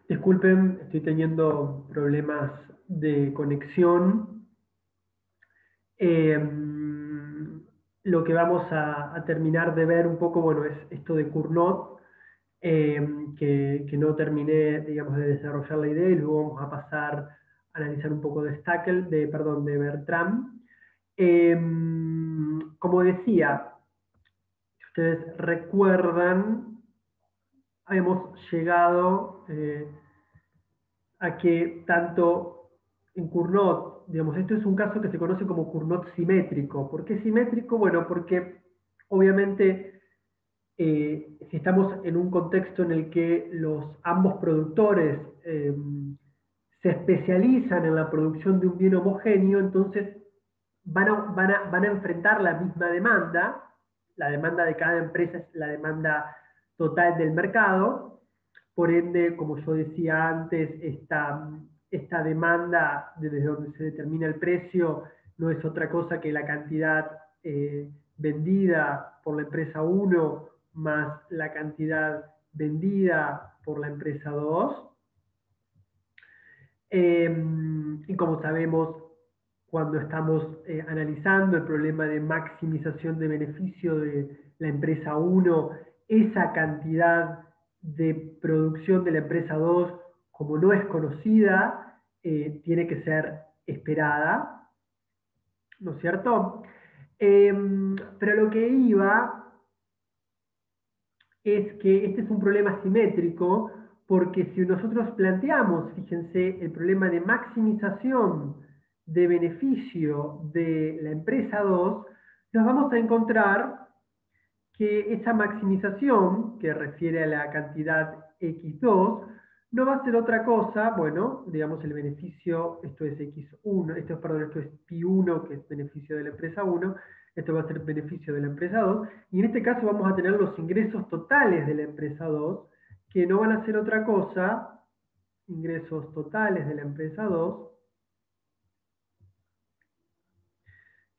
Disculpen, estoy teniendo problemas de conexión. Lo que vamos a terminar de ver un poco, bueno, es esto de Cournot, que no terminé, digamos, de desarrollar la idea, y luego vamos a pasar a analizar un poco de Stackel, perdón, de Bertrand. Como decía, si ustedes recuerdan, hemos llegado a que tanto en Cournot, digamos, esto es un caso que se conoce como Cournot simétrico. ¿Por qué simétrico? Bueno, porque obviamente si estamos en un contexto en el que ambos productores se especializan en la producción de un bien homogéneo, entonces van a enfrentar la misma demanda. La demanda de cada empresa es la demanda total del mercado. Por ende, como yo decía antes, esta demanda desde donde se determina el precio no es otra cosa que la cantidad vendida por la empresa 1 más la cantidad vendida por la empresa 2. Y como sabemos, cuando estamos analizando el problema de maximización de beneficio de la empresa 1, esa cantidad de producción de la empresa 2, como no es conocida, tiene que ser esperada, ¿no es cierto? Pero lo que iba es que este es un problema simétrico, porque si nosotros planteamos, fíjense, el problema de maximización de beneficio de la empresa 2, nos vamos a encontrar que esa maximización, que refiere a la cantidad X2, no va a ser otra cosa, bueno, digamos el beneficio, esto es X1, esto es Pi1, que es beneficio de la empresa 1, esto va a ser beneficio de la empresa 2, y en este caso vamos a tener los ingresos totales de la empresa 2, que no van a ser otra cosa, ingresos totales de la empresa 2,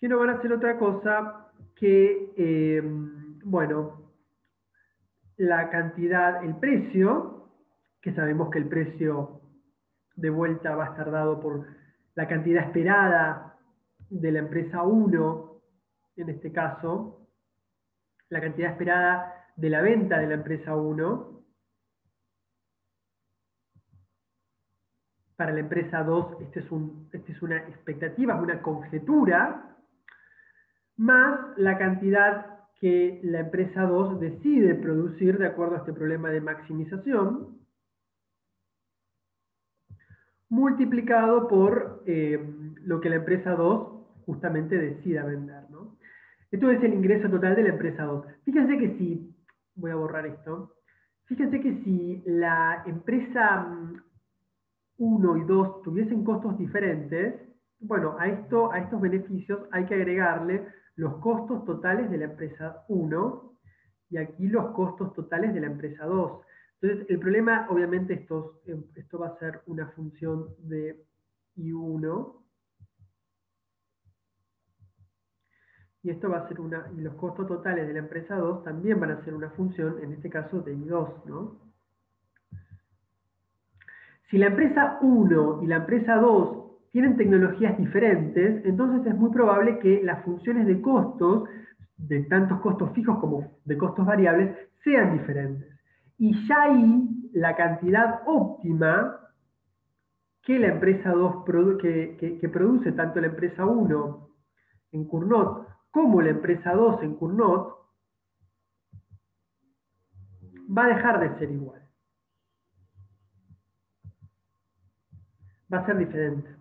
que no van a ser otra cosa que, bueno, la cantidad, el precio, que sabemos que el precio de vuelta va a estar dado por la cantidad esperada de la empresa 1, en este caso, la cantidad esperada de la venta de la empresa 1, para la empresa 2, esta es una expectativa, es una conjetura, más la cantidad que la empresa 2 decide producir de acuerdo a este problema de maximización, multiplicado por lo que la empresa 2 justamente decida vender, ¿no? Esto es el ingreso total de la empresa 2. Fíjense que si, voy a borrar esto, fíjense que si la empresa 1 y 2 tuviesen costos diferentes, bueno, a estos beneficios hay que agregarle los costos totales de la empresa 1 y aquí los costos totales de la empresa 2. Entonces, el problema, obviamente, esto va a ser una función de I1, y esto va a ser y los costos totales de la empresa 2 también van a ser una función, en este caso, de I2, ¿no? Si la empresa 1 y la empresa 2 tienen tecnologías diferentes, entonces es muy probable que las funciones de costos, de tantos costos fijos como de costos variables, sean diferentes. Y ya ahí la cantidad óptima que la empresa 2 que produce tanto la empresa 1 en Cournot como la empresa 2 en Cournot va a dejar de ser igual. Va a ser diferente,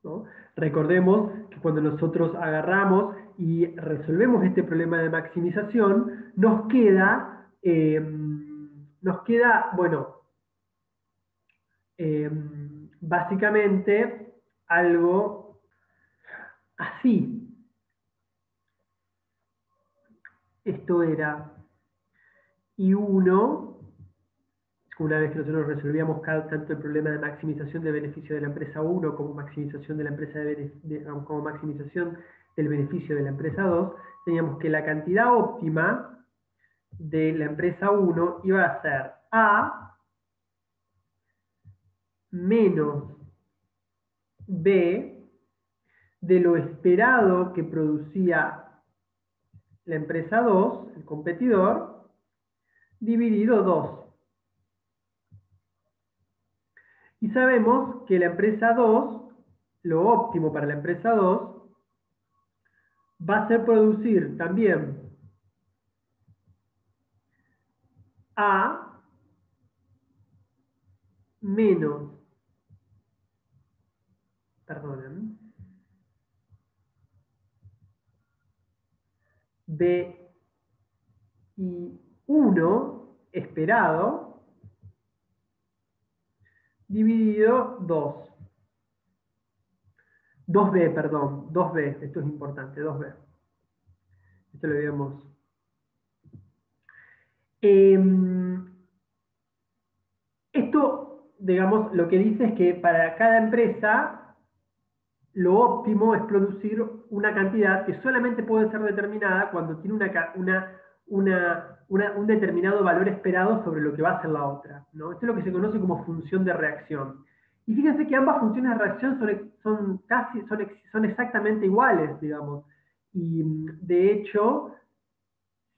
¿no? Recordemos que cuando nosotros agarramos y resolvemos este problema de maximización, nos queda bueno, básicamente algo así. Esto era I1, una vez que nosotros resolvíamos tanto el problema de maximización de beneficio de la empresa 1 como maximización de la empresa como maximización del beneficio de la empresa 2, teníamos que la cantidad óptima de la empresa 1 iba a ser A menos B de lo esperado que producía la empresa 2, el competidor, dividido 2. Y sabemos que la empresa 2, lo óptimo para la empresa 2, va a ser producir también A menos, perdonen, B y 1 esperado dividido 2. 2B, perdón, 2B, esto es importante, 2B. Esto lo habíamos. Esto, digamos, lo que dice es que para cada empresa lo óptimo es producir una cantidad que solamente puede ser determinada cuando tiene un determinado valor esperado sobre lo que va a hacer la otra, ¿no? Esto es lo que se conoce como función de reacción. Y fíjense que ambas funciones de reacción son exactamente iguales, digamos. Y de hecho,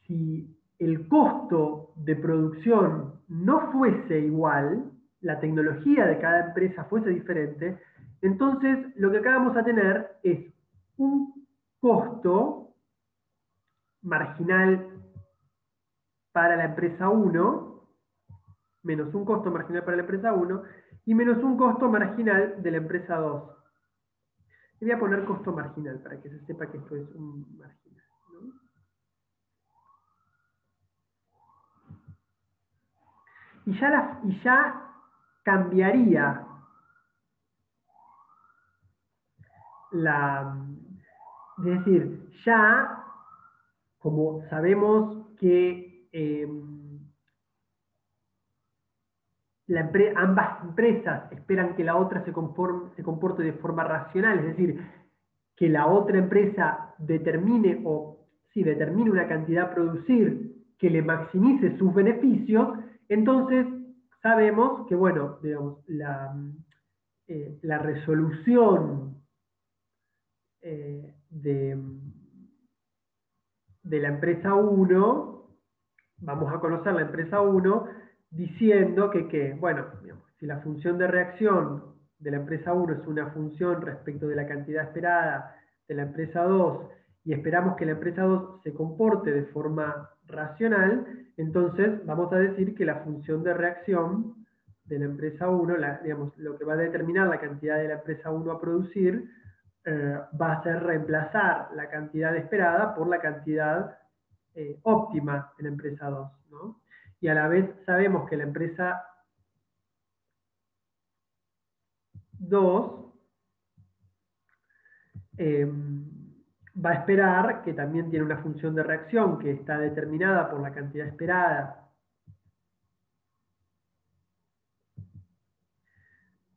si el costo de producción no fuese igual, la tecnología de cada empresa fuese diferente, entonces lo que acá vamos a tener es un costo marginal para la empresa 1, menos un costo marginal para la empresa 1, y menos un costo marginal de la empresa 2. Y voy a poner costo marginal para que se sepa que esto es un marginal, ¿no? Y ya cambiaría es decir, ya como sabemos que ambas empresas esperan que la otra se comporte de forma racional, es decir, que la otra empresa determine una cantidad a producir que le maximice sus beneficios, entonces sabemos que, bueno, digamos, la resolución de la empresa 1, vamos a conocer la empresa 1 diciendo bueno, digamos, si la función de reacción de la empresa 1 es una función respecto de la cantidad esperada de la empresa 2 y esperamos que la empresa 2 se comporte de forma racional, entonces vamos a decir que la función de reacción de la empresa 1, digamos, lo que va a determinar la cantidad de la empresa 1 a producir, va a ser reemplazar la cantidad esperada por la cantidad óptima en la empresa 2, ¿no? Y a la vez sabemos que la empresa 2 va a esperar, que también tiene una función de reacción que está determinada por la cantidad esperada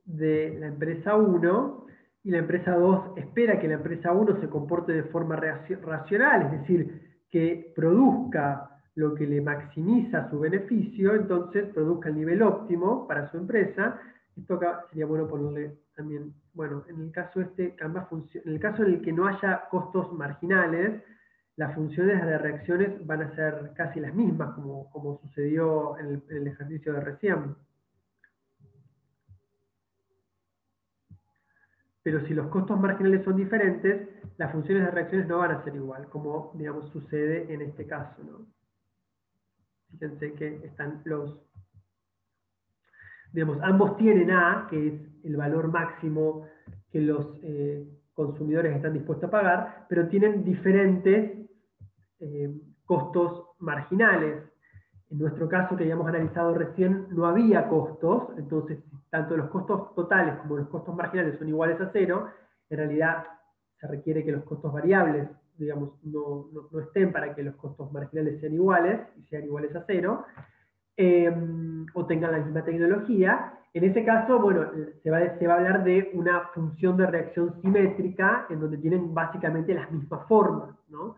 de la empresa 1, y la empresa 2 espera que la empresa 1 se comporte de forma racional, es decir, que produzca lo que le maximiza su beneficio, entonces produzca el nivel óptimo para su empresa. Esto acá sería bueno ponerle también, bueno, en el caso en el caso en el que no haya costos marginales, las funciones de reacciones van a ser casi las mismas, como sucedió en el ejercicio de recién. Pero si los costos marginales son diferentes, las funciones de reacciones no van a ser igual, como, digamos, sucede en este caso, ¿no? Fíjense que están digamos, ambos tienen A, que es el valor máximo que los consumidores están dispuestos a pagar, pero tienen diferentes costos marginales. En nuestro caso, que habíamos analizado recién, no había costos, entonces tanto los costos totales como los costos marginales son iguales a cero. En realidad se requiere que los costos variables, digamos, no estén para que los costos marginales sean iguales y sean iguales a cero, o tengan la misma tecnología. En ese caso, bueno, se va a hablar de una función de reacción simétrica en donde tienen básicamente las mismas formas, ¿no?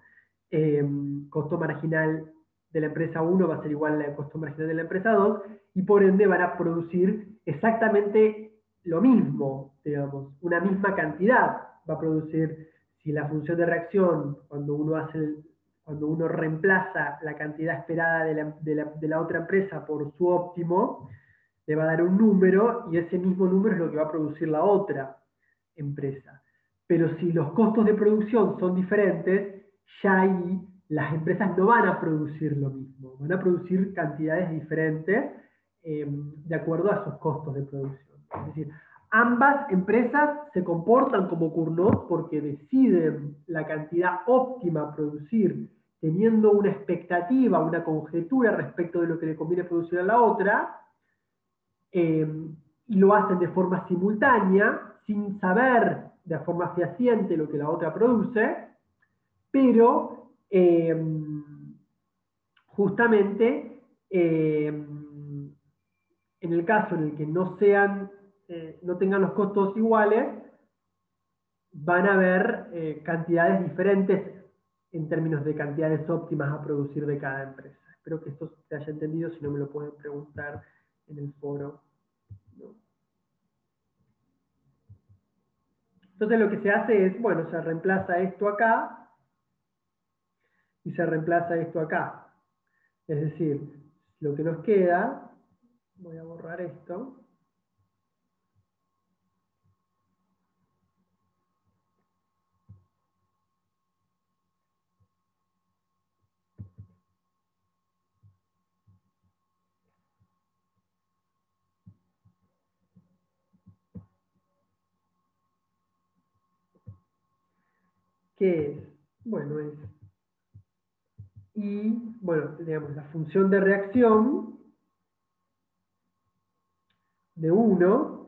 Costo marginal de la empresa 1 va a ser igual al costo marginal de la empresa 2, y por ende van a producir exactamente lo mismo, digamos, una misma cantidad va a producir, si la función de reacción, cuando uno reemplaza la cantidad esperada de la otra empresa por su óptimo, le va a dar un número y ese mismo número es lo que va a producir la otra empresa. Pero si los costos de producción son diferentes, ya ahí las empresas no van a producir lo mismo, van a producir cantidades diferentes de acuerdo a sus costos de producción. Es decir, ambas empresas se comportan como Cournot porque deciden la cantidad óptima a producir, teniendo una expectativa, una conjetura respecto de lo que le conviene producir a la otra, y lo hacen de forma simultánea, sin saber de forma fehaciente lo que la otra produce, pero justamente en el caso en el que no tengan los costos iguales, van a haber cantidades diferentes en términos de cantidades óptimas a producir de cada empresa. Espero que esto se haya entendido, si no me lo pueden preguntar en el foro. ¿No? Entonces lo que se hace es, bueno, se reemplaza esto acá y se reemplaza esto acá. Es decir, lo que nos queda, voy a borrar esto, que es, bueno, bueno, digamos, la función de reacción de 1,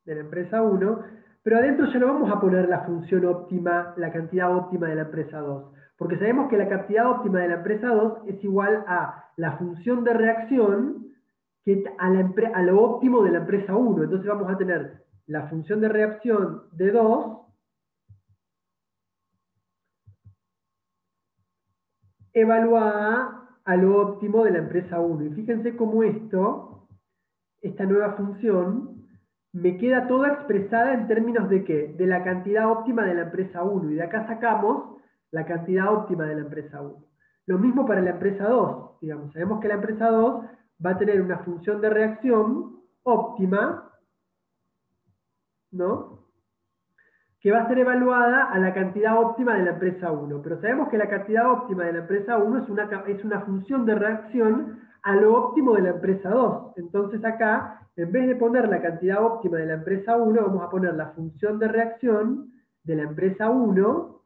de la empresa 1, pero adentro ya no vamos a poner la función óptima, la cantidad óptima de la empresa 2, porque sabemos que la cantidad óptima de la empresa 2 es igual a la función de reacción a lo óptimo de la empresa 1. Entonces vamos a tener la función de reacción de 2 evaluada a lo óptimo de la empresa 1. Y fíjense cómo esta nueva función, me queda toda expresada en términos de ¿qué? De la cantidad óptima de la empresa 1. Y de acá sacamos la cantidad óptima de la empresa 1. Lo mismo para la empresa 2. Digamos, sabemos que la empresa 2 va a tener una función de reacción óptima, ¿no? Que va a ser evaluada a la cantidad óptima de la empresa 1. Pero sabemos que la cantidad óptima de la empresa 1 es una función de reacción a lo óptimo de la empresa 2. Entonces acá, en vez de poner la cantidad óptima de la empresa 1, vamos a poner la función de reacción de la empresa 1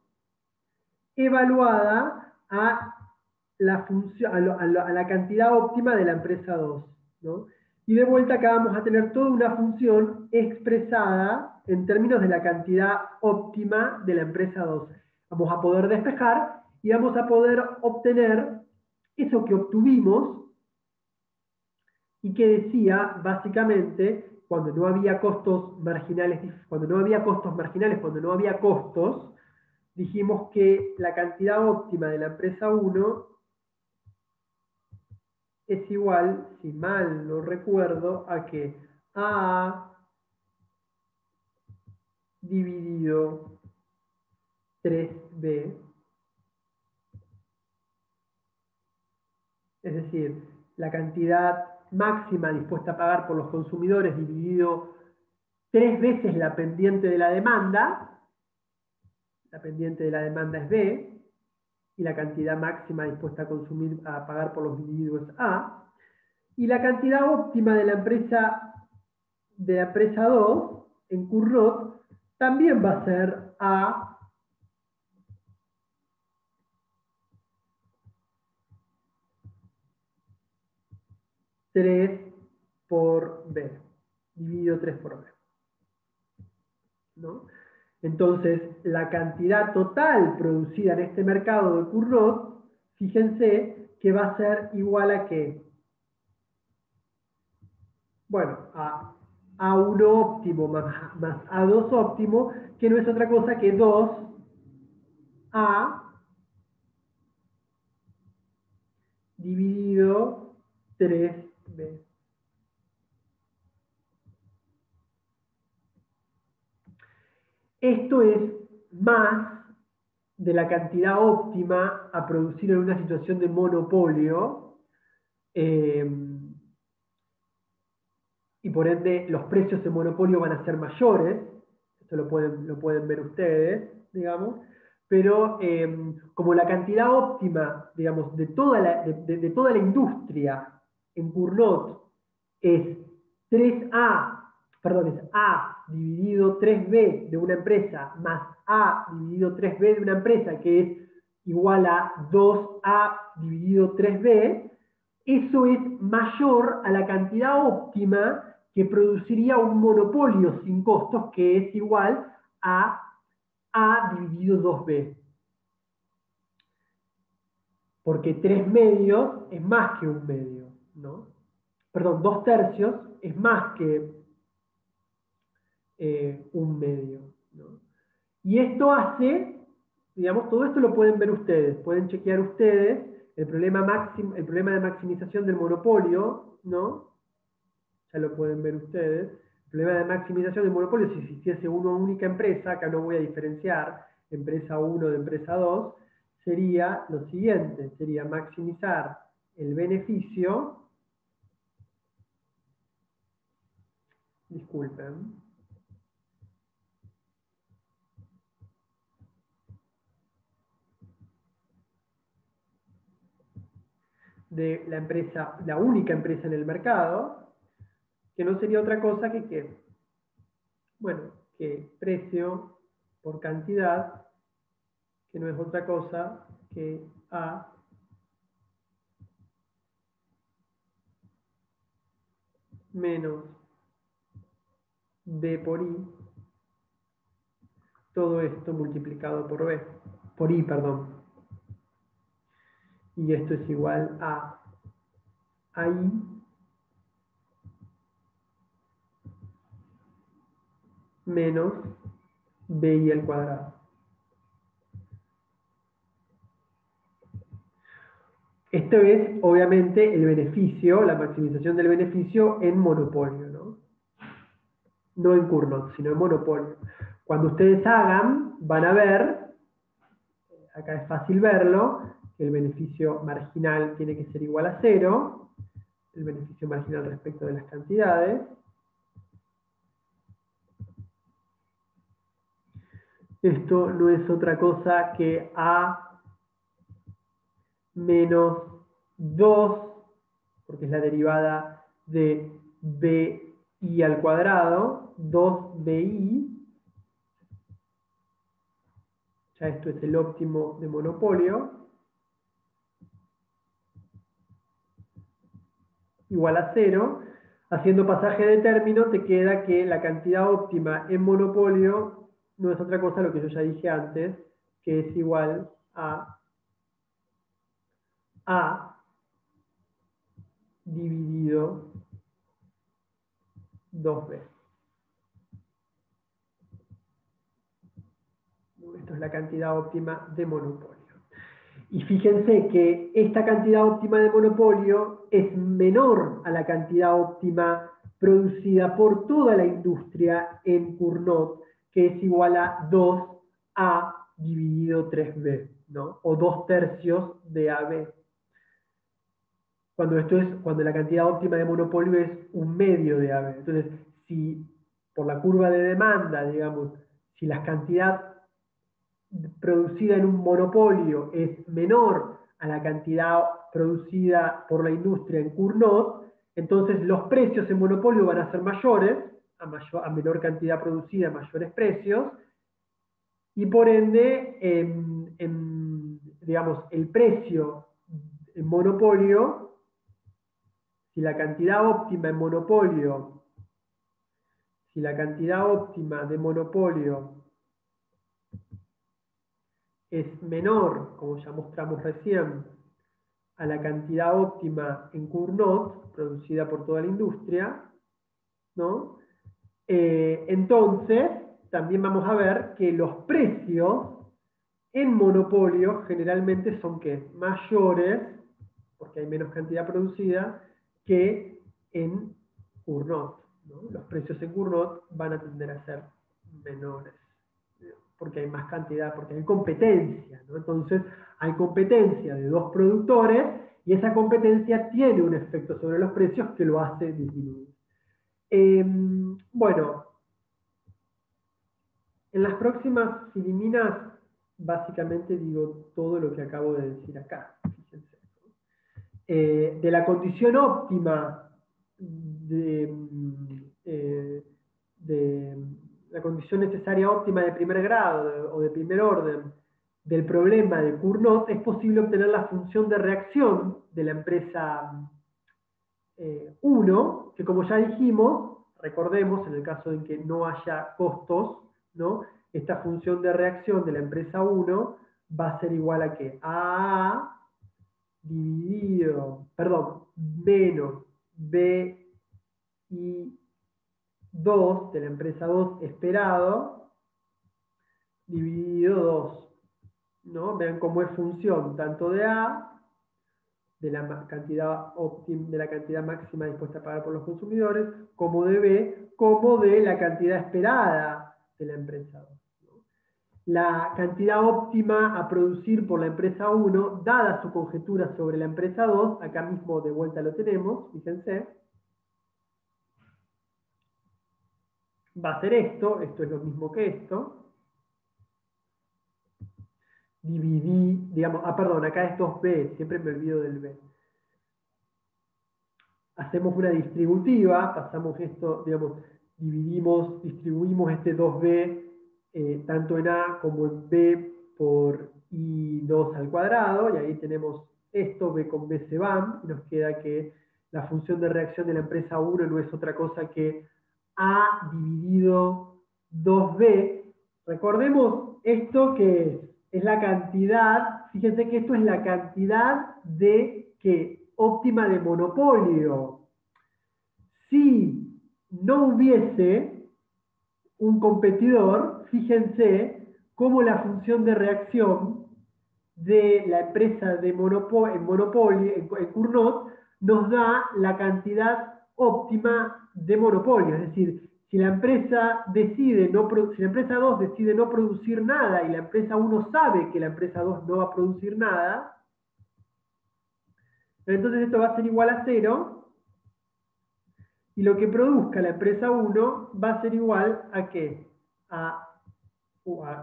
evaluada a la, función, a la cantidad óptima de la empresa 2. ¿No? Y de vuelta acá vamos a tener toda una función expresada en términos de la cantidad óptima de la empresa 2. Vamos a poder despejar y vamos a poder obtener eso que obtuvimos y que decía básicamente cuando no había costos marginales, cuando no había costos, dijimos que la cantidad óptima de la empresa 1 es igual, si mal no recuerdo, a que A dividido 3B, es decir, la cantidad máxima dispuesta a pagar por los consumidores dividido 3 veces la pendiente de la demanda es B, y la cantidad máxima dispuesta a pagar por los individuos es A, y la cantidad óptima de la empresa 2, en Cournot, también va a ser A por B, dividido 3 por B. ¿No? Entonces, la cantidad total producida en este mercado de Cournot, fíjense que va a ser igual a ¿qué? Bueno, a A1 óptimo más A2 óptimo, que no es otra cosa que 2A dividido 3B. esto es más de la cantidad óptima a producir en una situación de monopolio, y por ende los precios en monopolio van a ser mayores. Esto lo pueden ver ustedes, digamos, pero como la cantidad óptima, digamos, de toda la industria en Cournot es 3A, perdón, es A dividido 3B de una empresa más A dividido 3B de una empresa, que es igual a 2A dividido 3B, eso es mayor a la cantidad óptima que produciría un monopolio sin costos, que es igual a A dividido 2B. Porque 3 medios es más que un medio, ¿no? Perdón, 2 tercios es más que un medio, ¿no? Y esto hace, digamos, todo esto lo pueden ver ustedes, pueden chequear ustedes el problema de maximización del monopolio, ¿no? Ya lo pueden ver ustedes. El problema de maximización del monopolio, si existiese una única empresa, acá no voy a diferenciar empresa 1 de empresa 2, sería lo siguiente, sería maximizar el beneficio, disculpen, de la empresa, la única empresa en el mercado, que no sería otra cosa que bueno, que precio por cantidad, que no es otra cosa que A menos B por I, todo esto multiplicado por B, por I, perdón. Y esto es igual a I menos BI al cuadrado. Esto es, obviamente, el beneficio, la maximización del beneficio en monopolio, ¿no? No en Cournot, sino en monopolio. Cuando ustedes hagan, van a ver, acá es fácil verlo, que el beneficio marginal tiene que ser igual a 0, el beneficio marginal respecto de las cantidades. Esto no es otra cosa que A menos 2, porque es la derivada de BI al cuadrado, 2BI. Ya esto es el óptimo de monopolio. Igual a 0. Haciendo pasaje de término, te queda que la cantidad óptima en monopolio no es otra cosa lo que yo ya dije antes, que es igual a A dividido 2B. Esto es la cantidad óptima de monopolio. Y fíjense que esta cantidad óptima de monopolio es menor a la cantidad óptima producida por toda la industria en Cournot, que es igual a 2A dividido 3B, ¿no? O 2 tercios de AB. Cuando la cantidad óptima de monopolio es un medio de AB. Entonces, si por la curva de demanda, digamos, si la cantidad producida en un monopolio es menor a la cantidad producida por la industria en Cournot, entonces los precios en monopolio van a ser mayores, a menor cantidad producida, mayores precios, y por ende, digamos, el precio en monopolio, si la cantidad óptima en monopolio, si la cantidad óptima de monopolio es menor, como ya mostramos recién, a la cantidad óptima en Cournot, producida por toda la industria, ¿no? Entonces, también vamos a ver que los precios en monopolio generalmente son ¿qué? Mayores, porque hay menos cantidad producida, que en Cournot, ¿no? Los precios en Cournot van a tender a ser menores. porque hay más cantidad, porque hay competencia, ¿no? Entonces, hay competencia de dos productores y esa competencia tiene un efecto sobre los precios que lo hace disminuir. Bueno, en las próximas filiminas, básicamente digo todo lo que acabo de decir acá. Fíjense. De la condición óptima de la condición necesaria óptima de primer grado o de primer orden del problema de Cournot, es posible obtener la función de reacción de la empresa 1, que como ya dijimos, recordemos, en el caso de que no haya costos, ¿no? Esta función de reacción de la empresa 1 va a ser igual a ¿qué? A dividido, perdón, menos BI2 de la empresa 2 esperado, dividido 2, ¿no? Vean cómo es función tanto de A, de la cantidad óptima, de la cantidad máxima dispuesta a pagar por los consumidores, como de B, como de la cantidad esperada de la empresa 2. ¿No? La cantidad óptima a producir por la empresa 1, dada su conjetura sobre la empresa 2, acá mismo de vuelta lo tenemos, fíjense, va a ser esto es lo mismo que esto, dividí, digamos, perdón, acá esto es B, siempre me olvido del B. Hacemos una distributiva, pasamos esto, digamos, distribuimos este 2b tanto en A como en B por I2 al cuadrado, y ahí tenemos esto, B con B se van, y nos queda que la función de reacción de la empresa 1 no es otra cosa que A dividido 2B. Recordemos esto que es la cantidad, fíjense que esto es la cantidad de que óptima de monopolio. Si no hubiese un competidor, fíjense cómo la función de reacción de la empresa de monopolio, en Cournot, nos da la cantidad óptima de monopolio. Es decir, si la empresa decide si la empresa 2 decide no producir nada y la empresa 1 sabe que la empresa 2 no va a producir nada, entonces esto va a ser igual a 0, y lo que produzca la empresa 1 va a ser igual a ¿qué?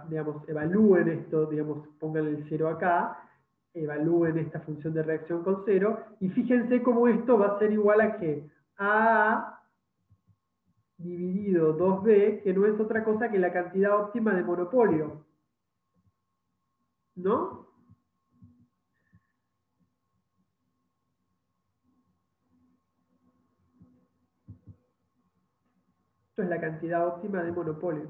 Digamos, evalúen esto, digamos, pongan el 0 acá, evalúen esta función de reacción con 0, y fíjense cómo esto va a ser igual a ¿qué? A dividido 2b, que no es otra cosa que la cantidad óptima de monopolio. ¿No? Esto es la cantidad óptima de monopolio.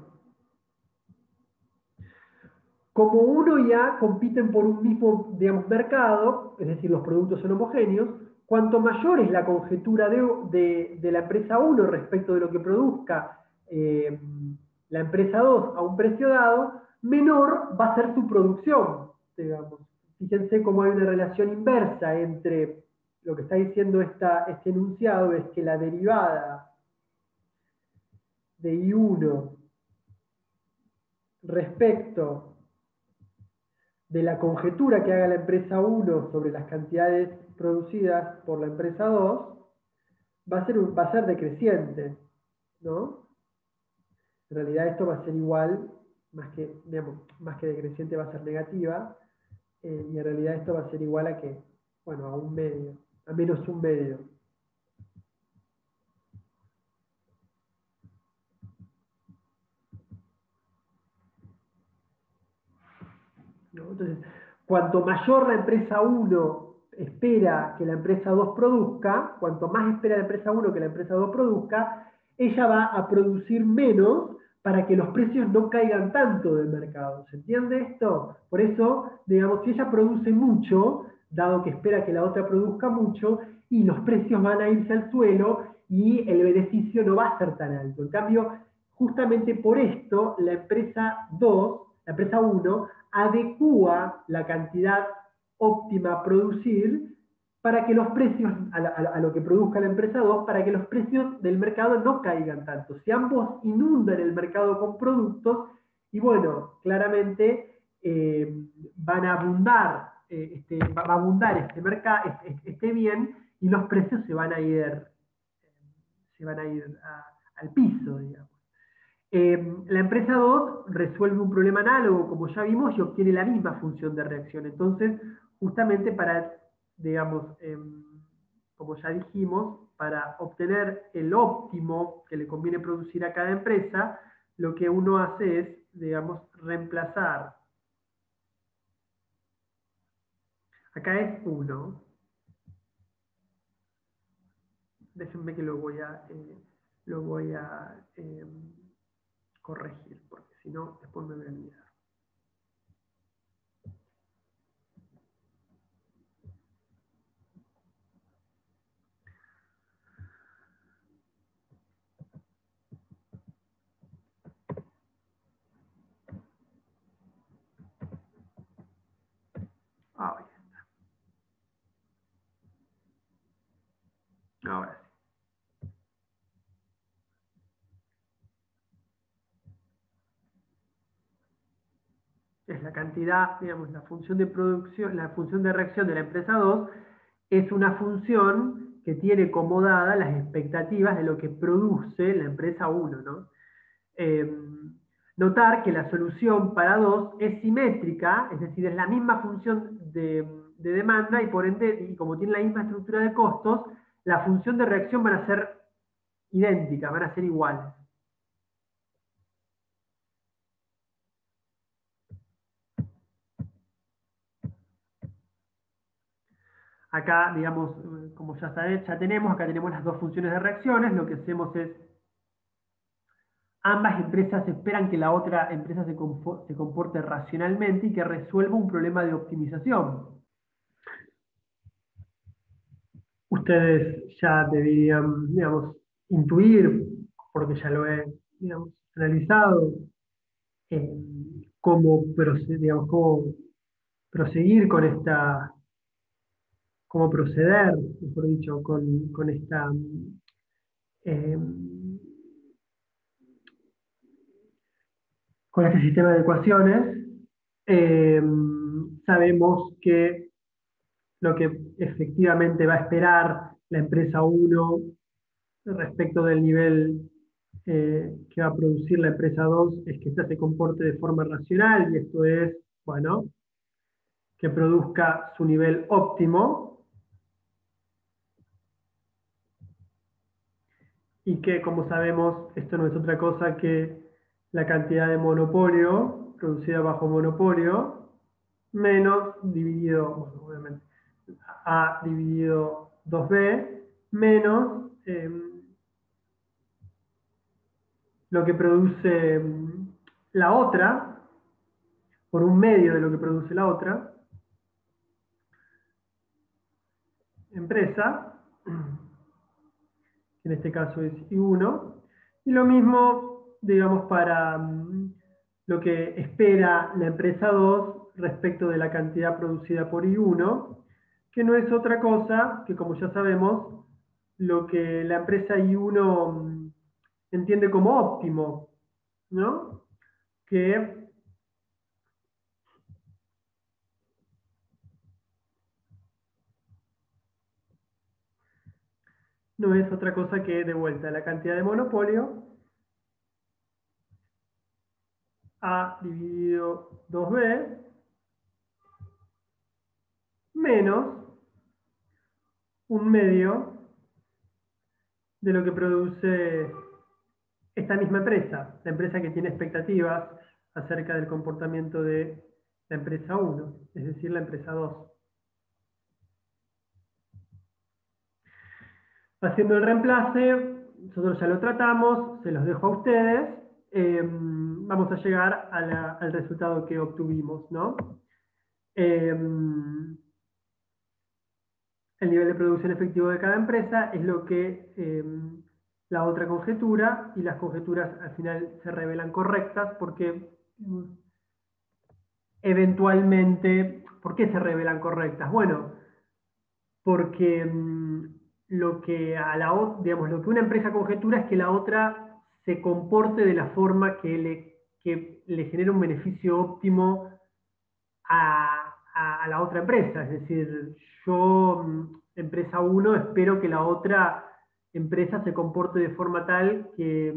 Como 1 y A compiten por un mismo, digamos, mercado, es decir, los productos son homogéneos, cuanto mayor es la conjetura de la empresa 1 respecto de lo que produzca la empresa 2 a un precio dado, menor va a ser su producción, digamos. Fíjense cómo hay una relación inversa entre lo que está diciendo este enunciado, es que la derivada de I1 respecto de la conjetura que haga la empresa 1 sobre las cantidades producidas por la empresa 2 va a ser decreciente, ¿no? En realidad esto va a ser igual, digamos, más que decreciente va a ser negativa, y en realidad esto va a ser igual a ¿qué? Bueno, a un medio, a menos un medio. ¿No? Entonces, cuanto mayor la empresa 1 espera que la empresa 2 produzca, cuanto más espera la empresa 1 que la empresa 2 produzca, ella va a producir menos para que los precios no caigan tanto del mercado. ¿Se entiende esto? Por eso, digamos, si ella produce mucho, dado que espera que la otra produzca mucho, y los precios van a irse al suelo y el beneficio no va a ser tan alto. En cambio, justamente por esto, la empresa 2, la empresa 1, adecúa la cantidad óptima a producir para que los precios, a lo que produzca la empresa 2, para que los precios del mercado no caigan tanto. Si ambos inundan el mercado con productos, Y bueno, claramente van a abundar, va a abundar este mercado, este bien, y los precios se van a ir al piso, digamos. La empresa 2 resuelve un problema análogo, como ya vimos, y obtiene la misma función de reacción. Entonces, justamente para, digamos, como ya dijimos, para obtener el óptimo que le conviene producir a cada empresa, lo que uno hace es, digamos, reemplazar. Acá es 1. Déjenme que lo voy a corregir, porque si no, después me voy a olvidar. Ahora sí. Ahora sí. Es la cantidad, digamos, la función de producción, la función de reacción de la empresa 2 es una función que tiene como dada las expectativas de lo que produce la empresa 1, ¿no? Eh, Notar que la solución para 2 es simétrica, es decir, es la misma función de demanda y por ende, y como tiene la misma estructura de costos, la función de reacción van a ser idénticas, van a ser iguales. Acá, digamos, como ya tenemos, acá tenemos las dos funciones de reacciones, lo que hacemos es, ambas empresas esperan que la otra empresa se comporte racionalmente y que resuelva un problema de optimización. Ustedes ya deberían, digamos, intuir, porque ya lo he, digamos, analizado, eh, digamos, cómo proseguir con cómo proceder, mejor dicho, con eh, con este sistema de ecuaciones. eh, Sabemos que lo que efectivamente va a esperar la empresa 1 respecto del nivel que va a producir la empresa 2 es que ésta se comporte de forma racional, y esto es, bueno, que produzca su nivel óptimo, y que, como sabemos, esto no es otra cosa que la cantidad de monopolio producida bajo monopolio menos dividido, bueno, obviamente, A dividido 2B menos lo que produce la otra, por un medio de lo que produce la otra empresa, que en este caso es I1, y lo mismo, digamos, para lo que espera la empresa 2 respecto de la cantidad producida por I1, que no es otra cosa que, como ya sabemos, lo que la empresa I1 entiende como óptimo, ¿no? Que no es otra cosa que, de vuelta, la cantidad de monopolio A dividido 2B menos un medio de lo que produce esta misma empresa, la empresa que tiene expectativas acerca del comportamiento de la empresa 1, es decir, la empresa 2. Haciendo el reemplace, nosotros ya lo tratamos, se los dejo a ustedes. Vamos a llegar al resultado que obtuvimos, ¿no? El nivel de producción efectivo de cada empresa es lo que la otra conjetura, y las conjeturas al final se revelan correctas porque eventualmente, ¿por qué se revelan correctas? Bueno, porque digamos, lo que una empresa conjetura es que la otra se comporte de la forma que que le genere un beneficio óptimo a la otra empresa. Es decir, yo, empresa 1, espero que la otra empresa se comporte de forma tal que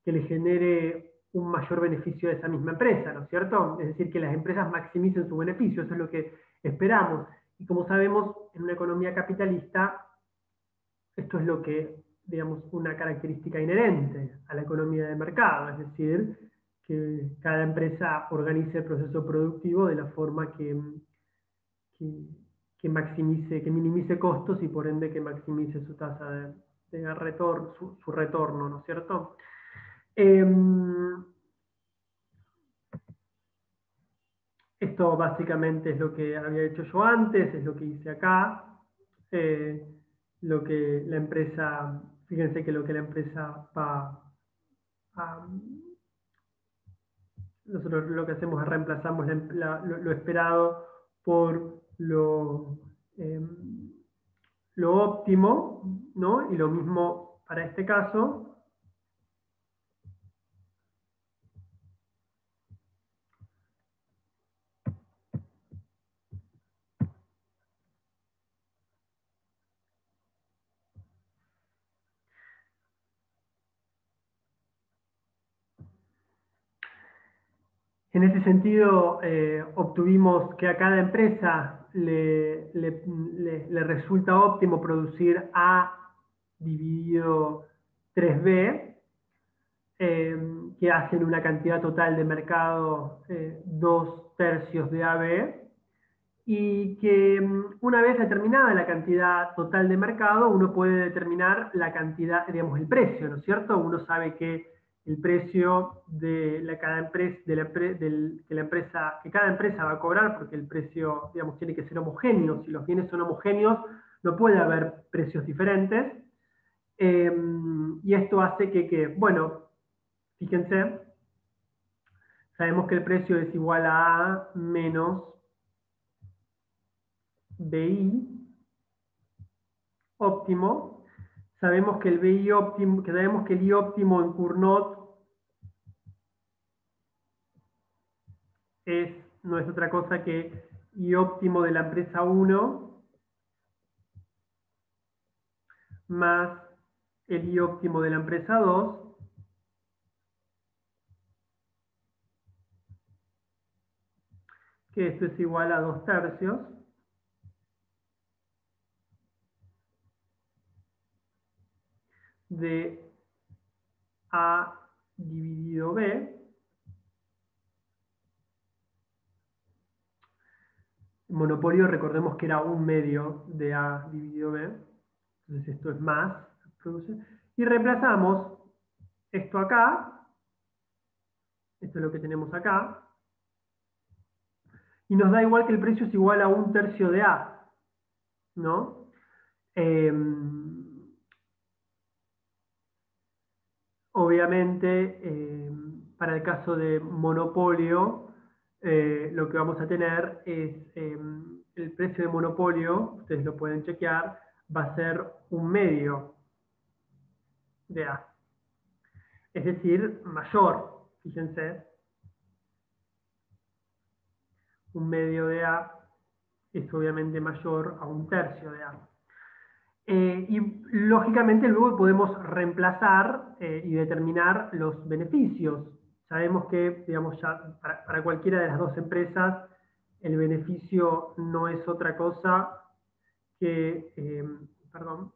le genere un mayor beneficio a esa misma empresa, ¿no es cierto? Es decir, que las empresas maximicen su beneficio, eso es lo que esperamos. Y como sabemos, en una economía capitalista, esto es lo que, digamos, una característica inherente a la economía de mercado, es decir, que cada empresa organice el proceso productivo de la forma que, que minimice costos y por ende que maximice su tasa de retorno, su retorno, ¿no es cierto? Esto básicamente es lo que había hecho yo antes, es lo que hice acá. Eh, lo que la empresa, fíjense que lo que la empresa va a, nosotros lo que hacemos es reemplazamos lo esperado por eh, lo óptimo, ¿no? Y lo mismo para este caso. En ese sentido, obtuvimos que a cada empresa le resulta óptimo producir A dividido 3B, que hacen una cantidad total de mercado 2/3 de AB, y que una vez determinada la cantidad total de mercado, uno puede determinar la cantidad, digamos, el precio, ¿no es cierto? Uno sabe que el precio de cada empresa, que cada empresa va a cobrar, porque el precio, digamos, tiene que ser homogéneo. Si los bienes son homogéneos, no puede haber precios diferentes. Y esto hace bueno, fíjense, sabemos que el precio es igual a A menos BI óptimo. Sabemos que el BI óptimo, que sabemos que el I óptimo en Cournot no es otra cosa que I óptimo de la empresa 1 más el I óptimo de la empresa 2, que esto es igual a 2/3 de A dividido B. El monopolio, recordemos que era 1/2 de A dividido B. Entonces esto es más. Y reemplazamos esto acá. Esto es lo que tenemos acá. Y nos da igual que el precio es igual a 1/3 de A, ¿no? Obviamente, para el caso de monopolio, lo que vamos a tener es el precio de monopolio, ustedes lo pueden chequear, va a ser 1/2 de A. Es decir, mayor, fíjense, 1/2 de A es obviamente mayor a 1/3 de A. Y lógicamente luego podemos reemplazar y determinar los beneficios. Sabemos que, digamos, ya para cualquiera de las dos empresas, el beneficio no es otra cosa que, perdón,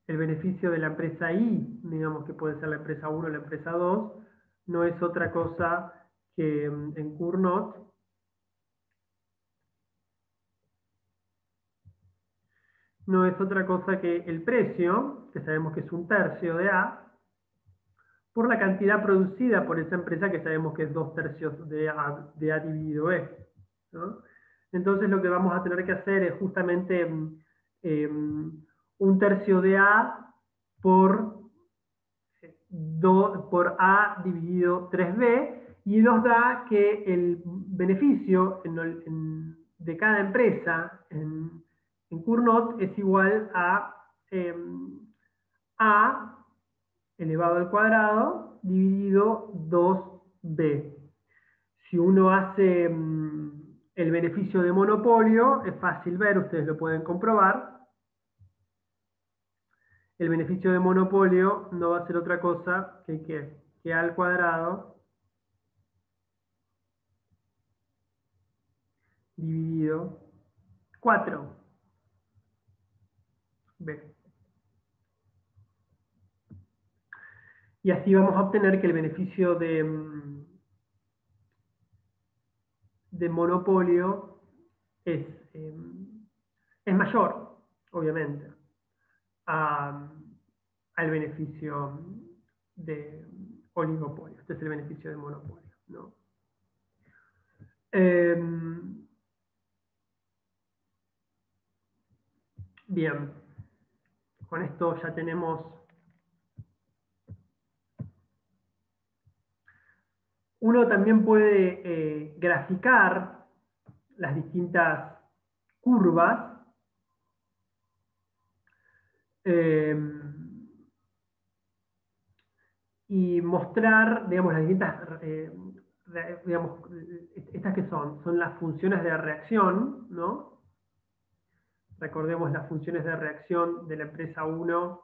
el beneficio de la empresa I, digamos que puede ser la empresa 1 o la empresa 2, no es otra cosa que en Cournot no es otra cosa que el precio, que sabemos que es 1/3 de A, por la cantidad producida por esa empresa que sabemos que es 2/3 de A dividido B, ¿no? Entonces lo que vamos a tener que hacer es justamente 1/3 de A por, por A dividido 3B, y nos da que el beneficio de cada empresa en Cournot es igual a A elevado al cuadrado dividido 2b. Si uno hace el beneficio de monopolio, es fácil ver, ustedes lo pueden comprobar. El beneficio de monopolio no va a ser otra cosa que A al cuadrado dividido 4b. Y así vamos a obtener que el beneficio de monopolio es mayor, obviamente, al beneficio de oligopolio. Este es el beneficio de monopolio, ¿no? Bien, con esto ya tenemos. Uno también puede graficar las distintas curvas y mostrar, digamos, las distintas, digamos, estas que son las funciones de reacción, ¿no? Recordemos las funciones de reacción de la empresa 1.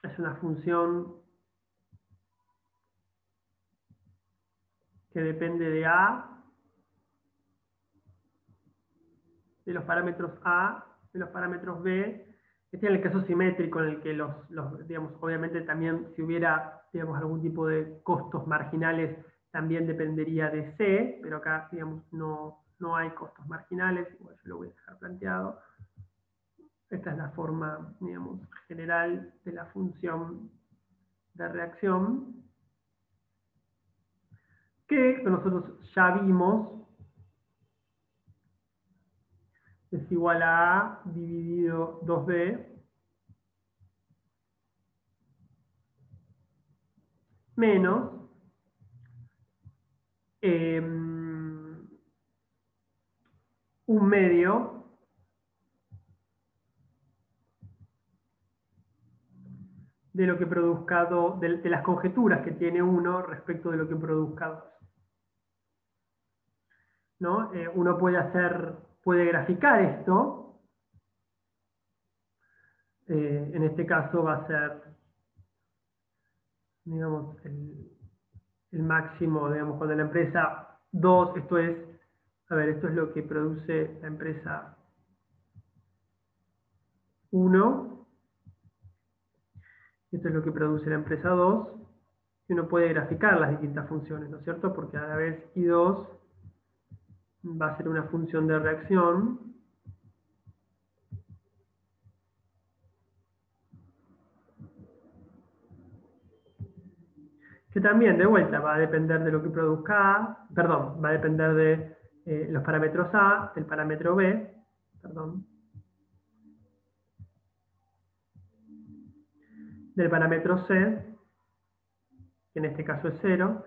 Es una función que depende de A, de los parámetros A, de los parámetros B. Este es el caso simétrico en el que digamos, obviamente también si hubiera, digamos, algún tipo de costos marginales, también dependería de C, pero acá, digamos, no hay costos marginales, igual yo lo voy a dejar planteado. Esta es la forma, digamos, general de la función de reacción, que nosotros ya vimos es igual a A dividido 2B menos un medio de lo que produzca 2, de las conjeturas que tiene uno respecto de lo que produzca 2. ¿No? Uno puede graficar esto. En este caso va a ser, digamos, el máximo, digamos, cuando la empresa 2, esto es lo que produce la empresa 1, esto es lo que produce la empresa 2, y uno puede graficar las distintas funciones, ¿no es cierto? Porque a la vez I2 va a ser una función de reacción que también, de vuelta, va a depender de lo que produzca A, perdón, va a depender de los parámetros A, del parámetro B, perdón, del parámetro C, que en este caso es 0,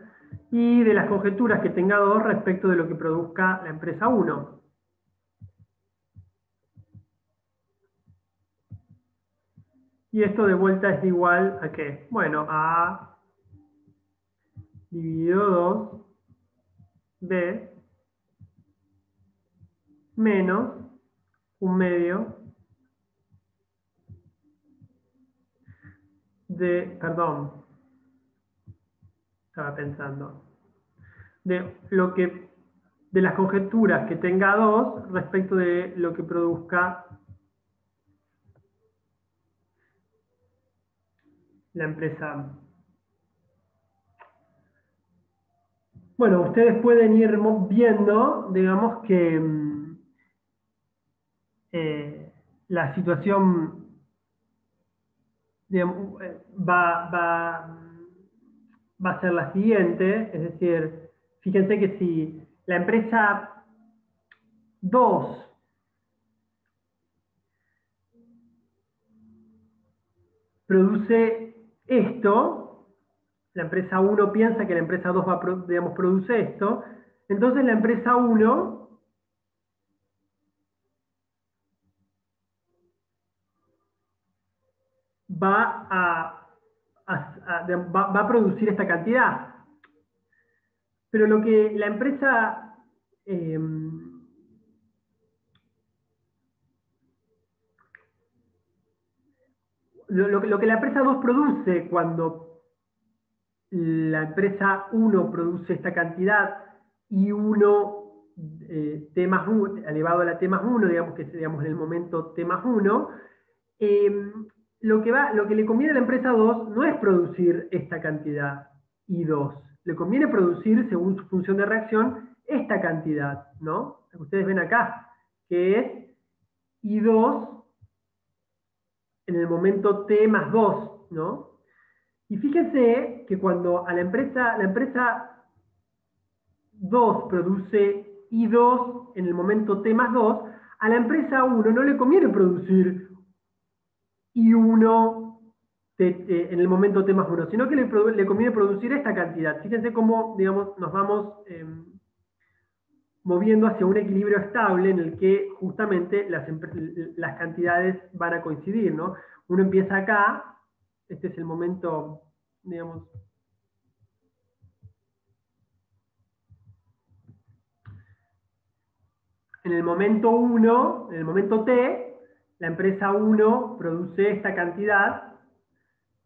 y de las conjeturas que tenga 2 respecto de lo que produzca la empresa 1. Y esto de vuelta es igual a ¿qué? Bueno, a A dividido 2B menos un medio perdón, estaba pensando, de las conjeturas que tenga 2 respecto de lo que produzca la empresa. Bueno, ustedes pueden ir viendo, digamos, que la situación, digamos, va a ser la siguiente, es decir, fíjense que si la empresa 2 produce esto, la empresa 1 piensa que la empresa 2 digamos, produce esto, entonces la empresa 1 . va a producir esta cantidad. Pero lo que la empresa lo que la empresa 2 produce cuando la empresa 1 produce esta cantidad y 1 t más 1, elevado a la t más 1, digamos que digamos en el momento t más 1, lo que le conviene a la empresa 2 no es producir esta cantidad I2, le conviene producir, según su función de reacción, esta cantidad, ¿no? Lo que ustedes ven acá, que es I2 en el momento t más 2, ¿no? Y fíjense que cuando a la empresa 2 produce I2 en el momento t más 2, a la empresa 1 no le conviene producir I1 en el momento t más 1, sino que le conviene producir esta cantidad. Fíjense cómo, digamos, nos vamos moviendo hacia un equilibrio estable en el que justamente las cantidades van a coincidir, ¿no? Uno empieza acá, este es el momento, digamos, en el momento 1, en el momento t, la empresa 1 produce esta cantidad.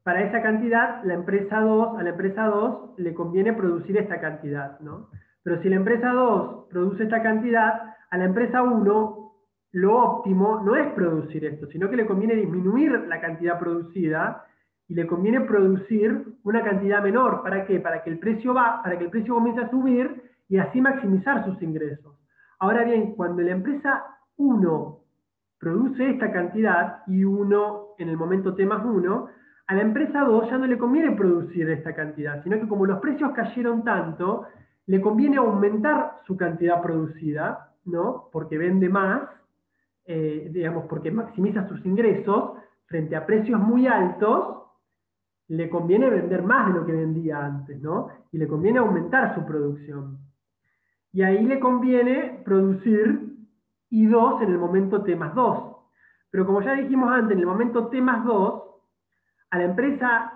Para esa cantidad, a la empresa 2 le conviene producir esta cantidad, ¿no? Pero si la empresa 2 produce esta cantidad, a la empresa 1 lo óptimo no es producir esto, sino que le conviene disminuir la cantidad producida y le conviene producir una cantidad menor. ¿Para qué? Para que el precio comience a subir y así maximizar sus ingresos. Ahora bien, cuando la empresa 1 produce esta cantidad y 1 en el momento t más 1, a la empresa 2 ya no le conviene producir esta cantidad, sino que como los precios cayeron tanto, le conviene aumentar su cantidad producida, ¿no? Porque vende más, digamos, porque maximiza sus ingresos frente a precios muy altos, le conviene vender más de lo que vendía antes, ¿no? Y le conviene aumentar su producción. Y ahí le conviene producir I2 en el momento t más 2. Pero como ya dijimos antes, en el momento t más 2, a la empresa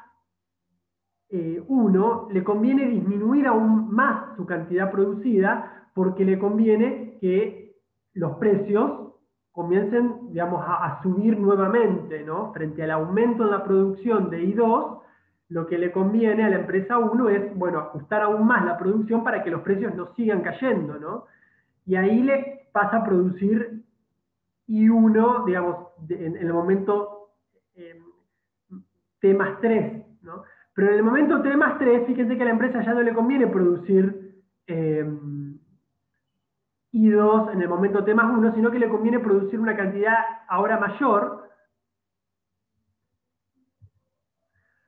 1 le conviene disminuir aún más su cantidad producida porque le conviene que los precios comiencen, digamos, a subir nuevamente, ¿no? Frente al aumento en la producción de I2, lo que le conviene a la empresa 1 es, bueno, ajustar aún más la producción para que los precios no sigan cayendo, ¿no? Y ahí le pasa a producir I1, digamos, en el momento T más 3, ¿no? Pero en el momento T más 3, fíjense que a la empresa ya no le conviene producir I2 en el momento T más 1, sino que le conviene producir una cantidad ahora mayor,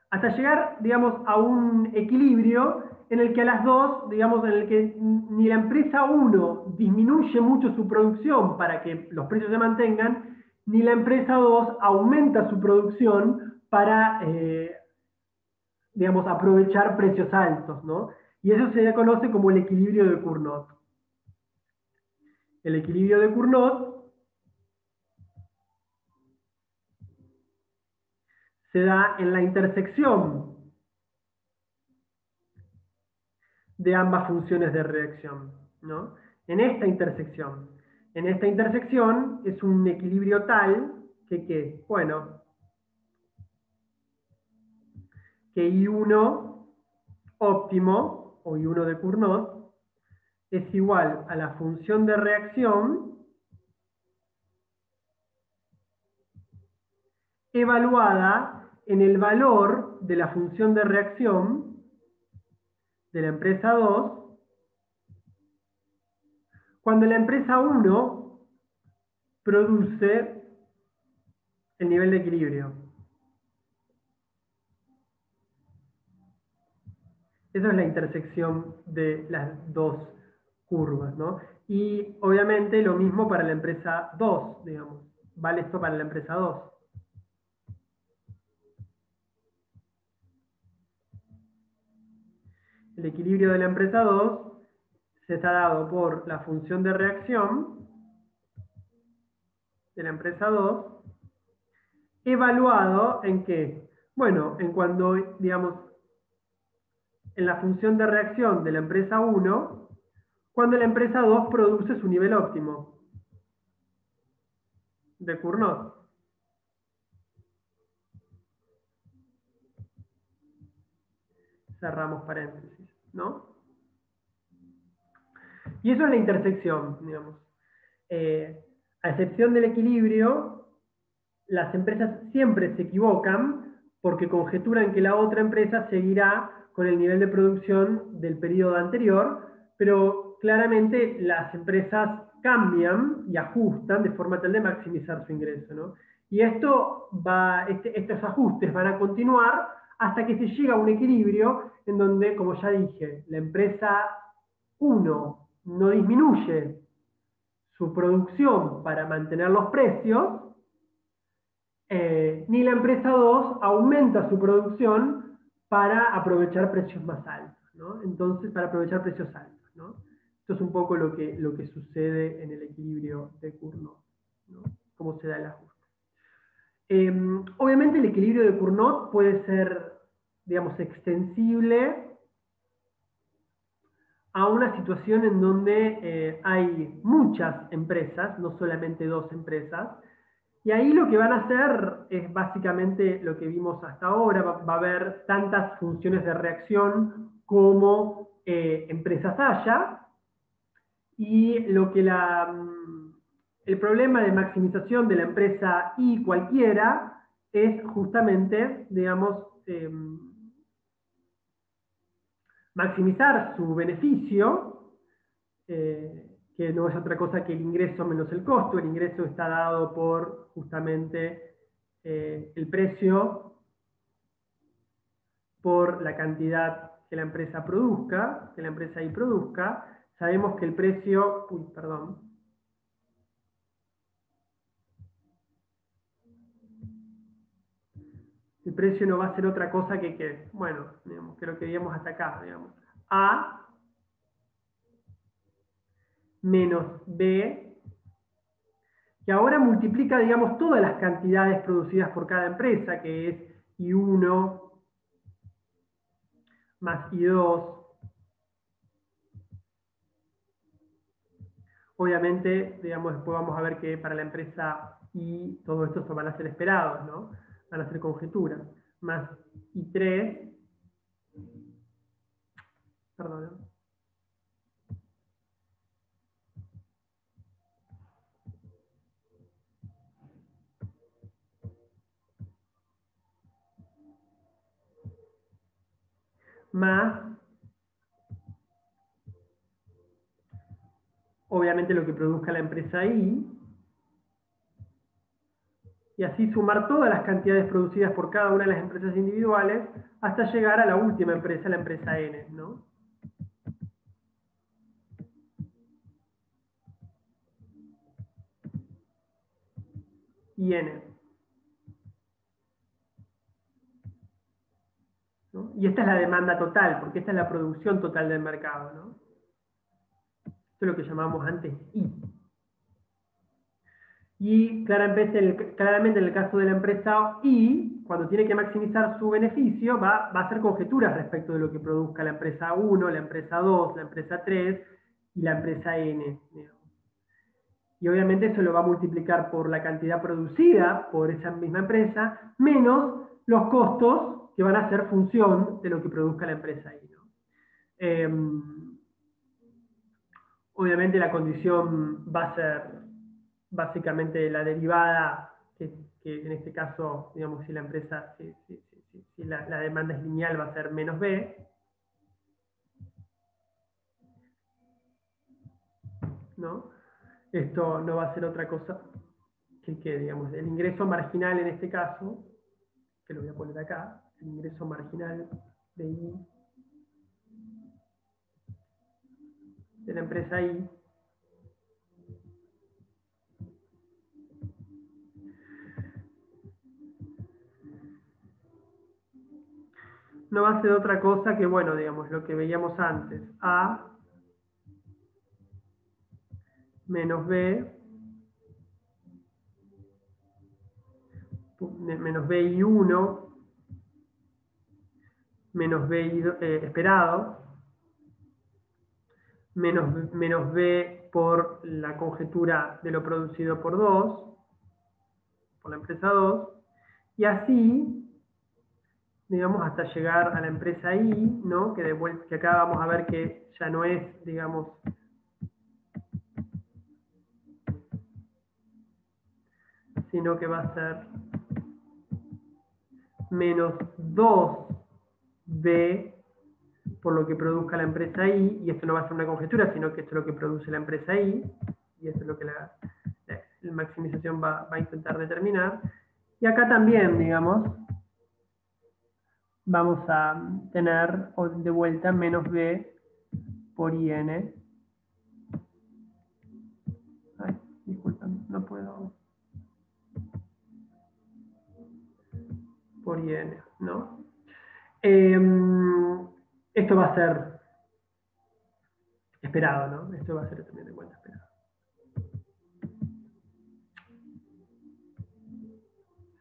hasta llegar, digamos, a un equilibrio en el que a las dos, digamos, en el que ni la empresa 1 disminuye mucho su producción para que los precios se mantengan, ni la empresa 2 aumenta su producción para, digamos, aprovechar precios altos, ¿no? Y eso se conoce como el equilibrio de Cournot. El equilibrio de Cournot se da en la intersección de ambas funciones de reacción, ¿no? En esta intersección. En esta intersección es un equilibrio tal que bueno, que I1 óptimo, o I1 de Cournot, es igual a la función de reacción evaluada en el valor de la función de reacción de la empresa 2 cuando la empresa 1 produce el nivel de equilibrio. Esa es la intersección de las dos curvas, ¿no? Y obviamente lo mismo para la empresa 2, digamos. Vale esto para la empresa 2. El equilibrio de la empresa 2 se está dado por la función de reacción de la empresa 2 evaluado en qué, bueno, en cuando, digamos, en la función de reacción de la empresa 1, cuando la empresa 2 produce su nivel óptimo de Cournot. Cerramos paréntesis, ¿no? Y eso es la intersección, digamos. A excepción del equilibrio, las empresas siempre se equivocan porque conjeturan que la otra empresa seguirá con el nivel de producción del periodo anterior, pero claramente las empresas cambian y ajustan de forma tal de maximizar su ingreso, ¿no? Y estos ajustes van a continuar hasta que se llega a un equilibrio en donde, como ya dije, la empresa 1 no disminuye su producción para mantener los precios, ni la empresa 2 aumenta su producción para aprovechar precios más altos, ¿no? Entonces, para aprovechar precios altos, ¿no? Esto es un poco lo que sucede en el equilibrio de Cournot, ¿no? Cómo se da el ajuste. Obviamente el equilibrio de Cournot puede ser, digamos, extensible a una situación en donde hay muchas empresas, no solamente dos empresas, y ahí lo que van a hacer es básicamente lo que vimos hasta ahora, va a haber tantas funciones de reacción como empresas haya, y el problema de maximización de la empresa I cualquiera es justamente, digamos, maximizar su beneficio, que no es otra cosa que el ingreso menos el costo. El ingreso está dado por justamente el precio por la cantidad que la empresa produzca, que la empresa I produzca. Sabemos que el precio, el precio no va a ser otra cosa que bueno, digamos, que lo que veíamos hasta acá, digamos, A menos B, que ahora multiplica, digamos, todas las cantidades producidas por cada empresa, que es I1 más I2. Obviamente, digamos, después vamos a ver que para la empresa I todo esto van a ser esperados, ¿no? Van a ser conjeturas. Más I3, perdón, más, obviamente, lo que produzca la empresa I, y así sumar todas las cantidades producidas por cada una de las empresas individuales hasta llegar a la última empresa, la empresa N, ¿no? Y N. ¿No? Y esta es la demanda total, porque esta es la producción total del mercado, ¿no? Esto es lo que llamamos antes I. Y claramente en el caso de la empresa I, cuando tiene que maximizar su beneficio, va a hacer conjeturas respecto de lo que produzca la empresa 1, la empresa 2, la empresa 3 y la empresa N. Digamos. Y obviamente eso lo va a multiplicar por la cantidad producida por esa misma empresa, menos los costos que van a ser función de lo que produzca la empresa I, ¿no? Obviamente la condición va a ser básicamente la derivada, que en este caso, digamos, si la empresa, si la demanda es lineal, va a ser menos B, ¿no? Esto no va a ser otra cosa que, digamos, el ingreso marginal en este caso, que lo voy a poner acá, el ingreso marginal de I, de la empresa I, no va a ser otra cosa que, bueno, digamos, lo que veíamos antes, A menos B menos BI1 menos BI esperado, menos B por la conjetura de lo producido por 2, por la empresa 2, y así, digamos, hasta llegar a la empresa I, ¿no? Que acá vamos a ver que ya no es, digamos, sino que va a ser menos 2B por lo que produzca la empresa I, y esto no va a ser una conjetura, sino que esto es lo que produce la empresa I, y esto es lo que la maximización va a intentar determinar. Y acá también, digamos, vamos a tener de vuelta menos B por IN. Ay, disculpen, no puedo. Por IN, ¿no? Esto va a ser esperado, ¿no? Esto va a ser también de vuelta esperado.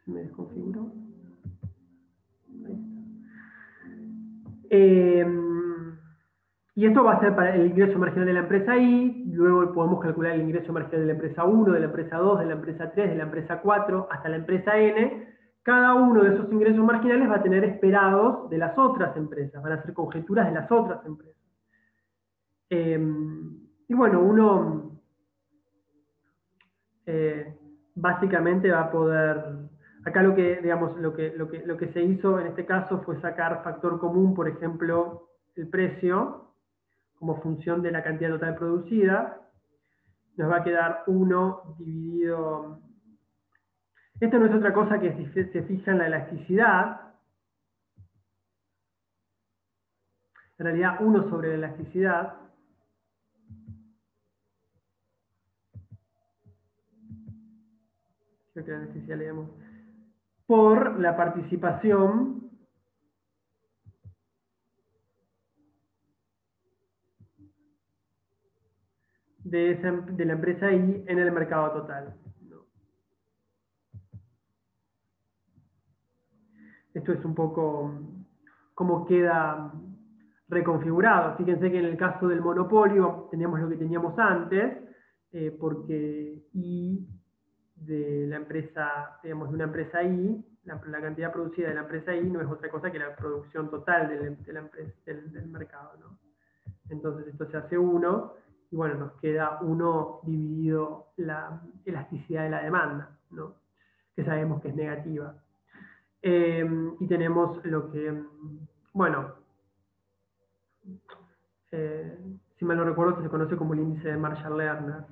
Se me desconfiguró. Ahí está. Y esto va a ser para el ingreso marginal de la empresa I, luego podemos calcular el ingreso marginal de la empresa 1, de la empresa 2, de la empresa 3, de la empresa 4, hasta la empresa N. Cada uno de esos ingresos marginales va a tener esperados de las otras empresas, van a ser conjeturas de las otras empresas. Y bueno, uno básicamente va a poder, acá lo que, digamos, lo que se hizo en este caso fue sacar factor común, por ejemplo, el precio, como función de la cantidad total producida. Nos va a quedar 1 dividido... Esto no es otra cosa que se fija en la elasticidad. En realidad, 1 sobre la elasticidad. Creo que la elasticidad le damos. Por la participación de la empresa I en el mercado total. Esto es un poco cómo queda reconfigurado. Fíjense que en el caso del monopolio teníamos lo que teníamos antes, porque I de la empresa, digamos, de una empresa I, la cantidad producida de la empresa I no es otra cosa que la producción total del mercado, ¿no? Entonces esto se hace 1, y bueno, nos queda 1 dividido la elasticidad de la demanda, ¿no? Que sabemos que es negativa. Y tenemos lo que, bueno, si mal no recuerdo, que se conoce como el índice de Marshall-Lerner.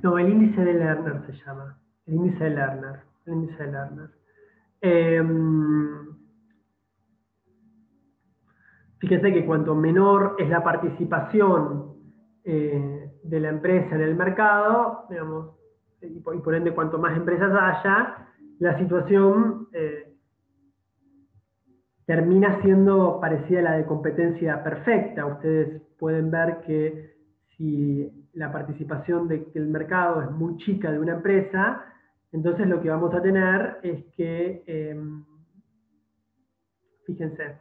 No, el índice de Lerner se llama. El índice de Lerner. El índice de Lerner. Fíjense que cuanto menor es la participación de la empresa en el mercado, digamos, y por ende cuanto más empresas haya, la situación termina siendo parecida a la de competencia perfecta. Ustedes pueden ver que si la participación del mercado es muy chica de una empresa, entonces lo que vamos a tener es que, fíjense,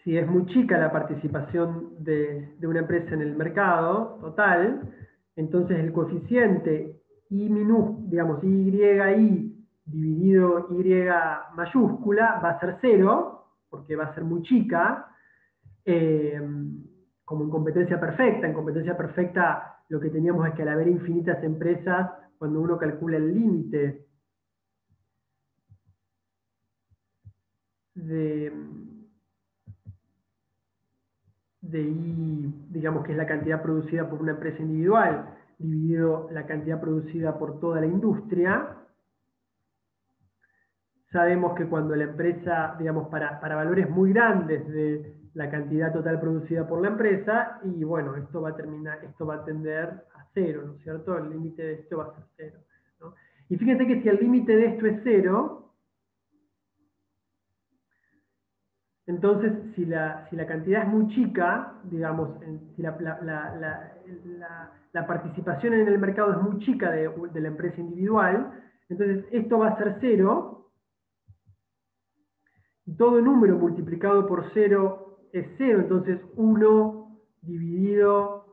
si es muy chica la participación de una empresa en el mercado total, entonces el coeficiente I digamos, YI dividido Y mayúscula va a ser 0, porque va a ser muy chica, como en competencia perfecta. En competencia perfecta lo que teníamos es que al haber infinitas empresas, cuando uno calcula el límite de I, digamos que es la cantidad producida por una empresa individual, dividido la cantidad producida por toda la industria, sabemos que cuando la empresa, digamos, para valores muy grandes de la cantidad total producida por la empresa, y bueno, esto va a tender a 0, ¿no es cierto? El límite de esto va a ser 0, ¿no? Y fíjense que si el límite de esto es 0, Entonces, si la cantidad es muy chica, digamos, si la participación en el mercado es muy chica de la empresa individual, entonces esto va a ser cero, y todo número multiplicado por cero es cero, entonces 1 dividido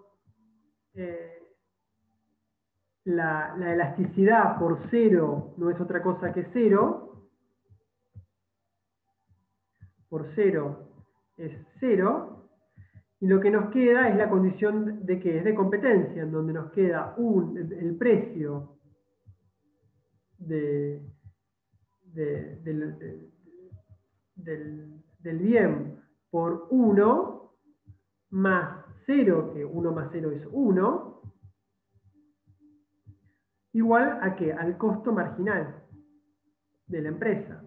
la elasticidad por cero no es otra cosa que cero, por cero es cero, y lo que nos queda es la condición de que es de competencia, en donde nos queda el precio de, de- del, de- del bien por 1 más cero, que 1 más cero es 1, igual a qué? Al costo marginal de la empresa.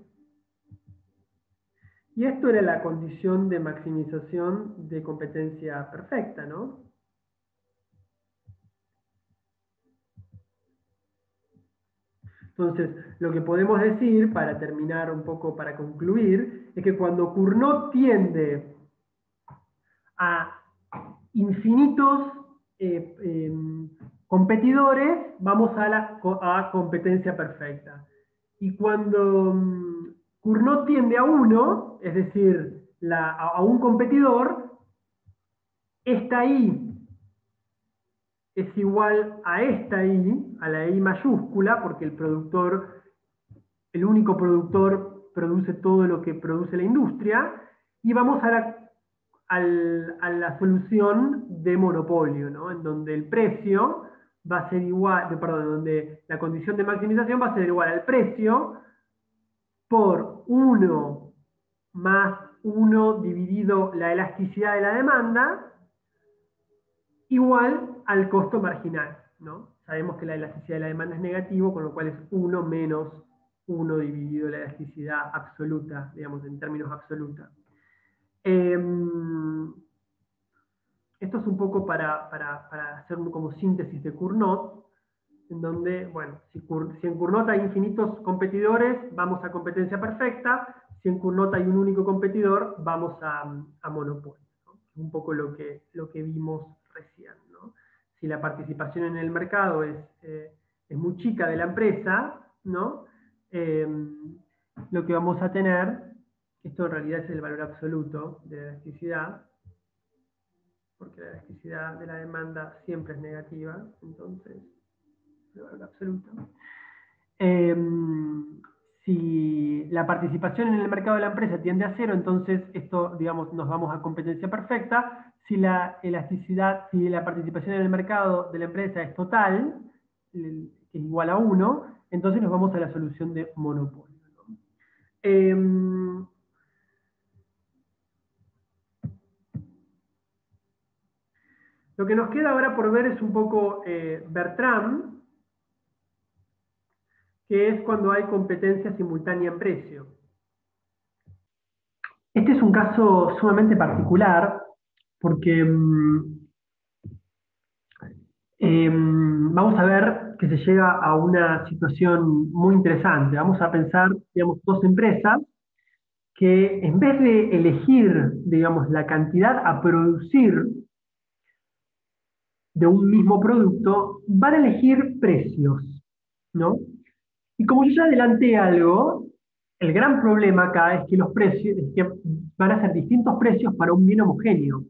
Y esto era la condición de maximización de competencia perfecta, ¿no? Entonces, lo que podemos decir, para terminar un poco, para concluir, es que cuando Cournot tiende a infinitos competidores, vamos a competencia perfecta. Y cuando Cournot tiende a uno, es decir, a un competidor, esta I es igual a esta I, a la I mayúscula, porque el único productor produce todo lo que produce la industria, y vamos a la solución de monopolio, ¿no? En donde el precio va a ser igual, perdón, donde la condición de maximización va a ser igual al precio por 1 más 1 dividido la elasticidad de la demanda, igual al costo marginal, ¿no? Sabemos que la elasticidad de la demanda es negativo, con lo cual es 1 menos 1 dividido la elasticidad absoluta, digamos, en términos absolutos. Esto es un poco para hacer como síntesis de Cournot, en donde, bueno, si en Cournot hay infinitos competidores, vamos a competencia perfecta; si en Cournot hay un único competidor, vamos a monopolio, ¿no? Un poco lo que vimos recién, ¿no? Si la participación en el mercado es muy chica de la empresa, ¿no? Eh, lo que vamos a tener, esto en realidad es el valor absoluto de la elasticidad, porque la elasticidad de la demanda siempre es negativa, entonces, el valor absoluto. Eh, si la participación en el mercado de la empresa tiende a cero, entonces esto, digamos, nos vamos a competencia perfecta. Si la elasticidad, si la participación en el mercado de la empresa es total, que es igual a 1, entonces nos vamos a la solución de monopolio, ¿no? Lo que nos queda ahora por ver es un poco Bertrand, que es cuando hay competencia simultánea en precio. Este es un caso sumamente particular porque vamos a ver que se llega a una situación muy interesante. Vamos a pensar, digamos, dos empresas que en vez de elegir, digamos, la cantidad a producir de un mismo producto, van a elegir precios, ¿no? Y como yo ya adelanté algo, el gran problema acá es que los precios, es que van a ser distintos precios para un bien homogéneo.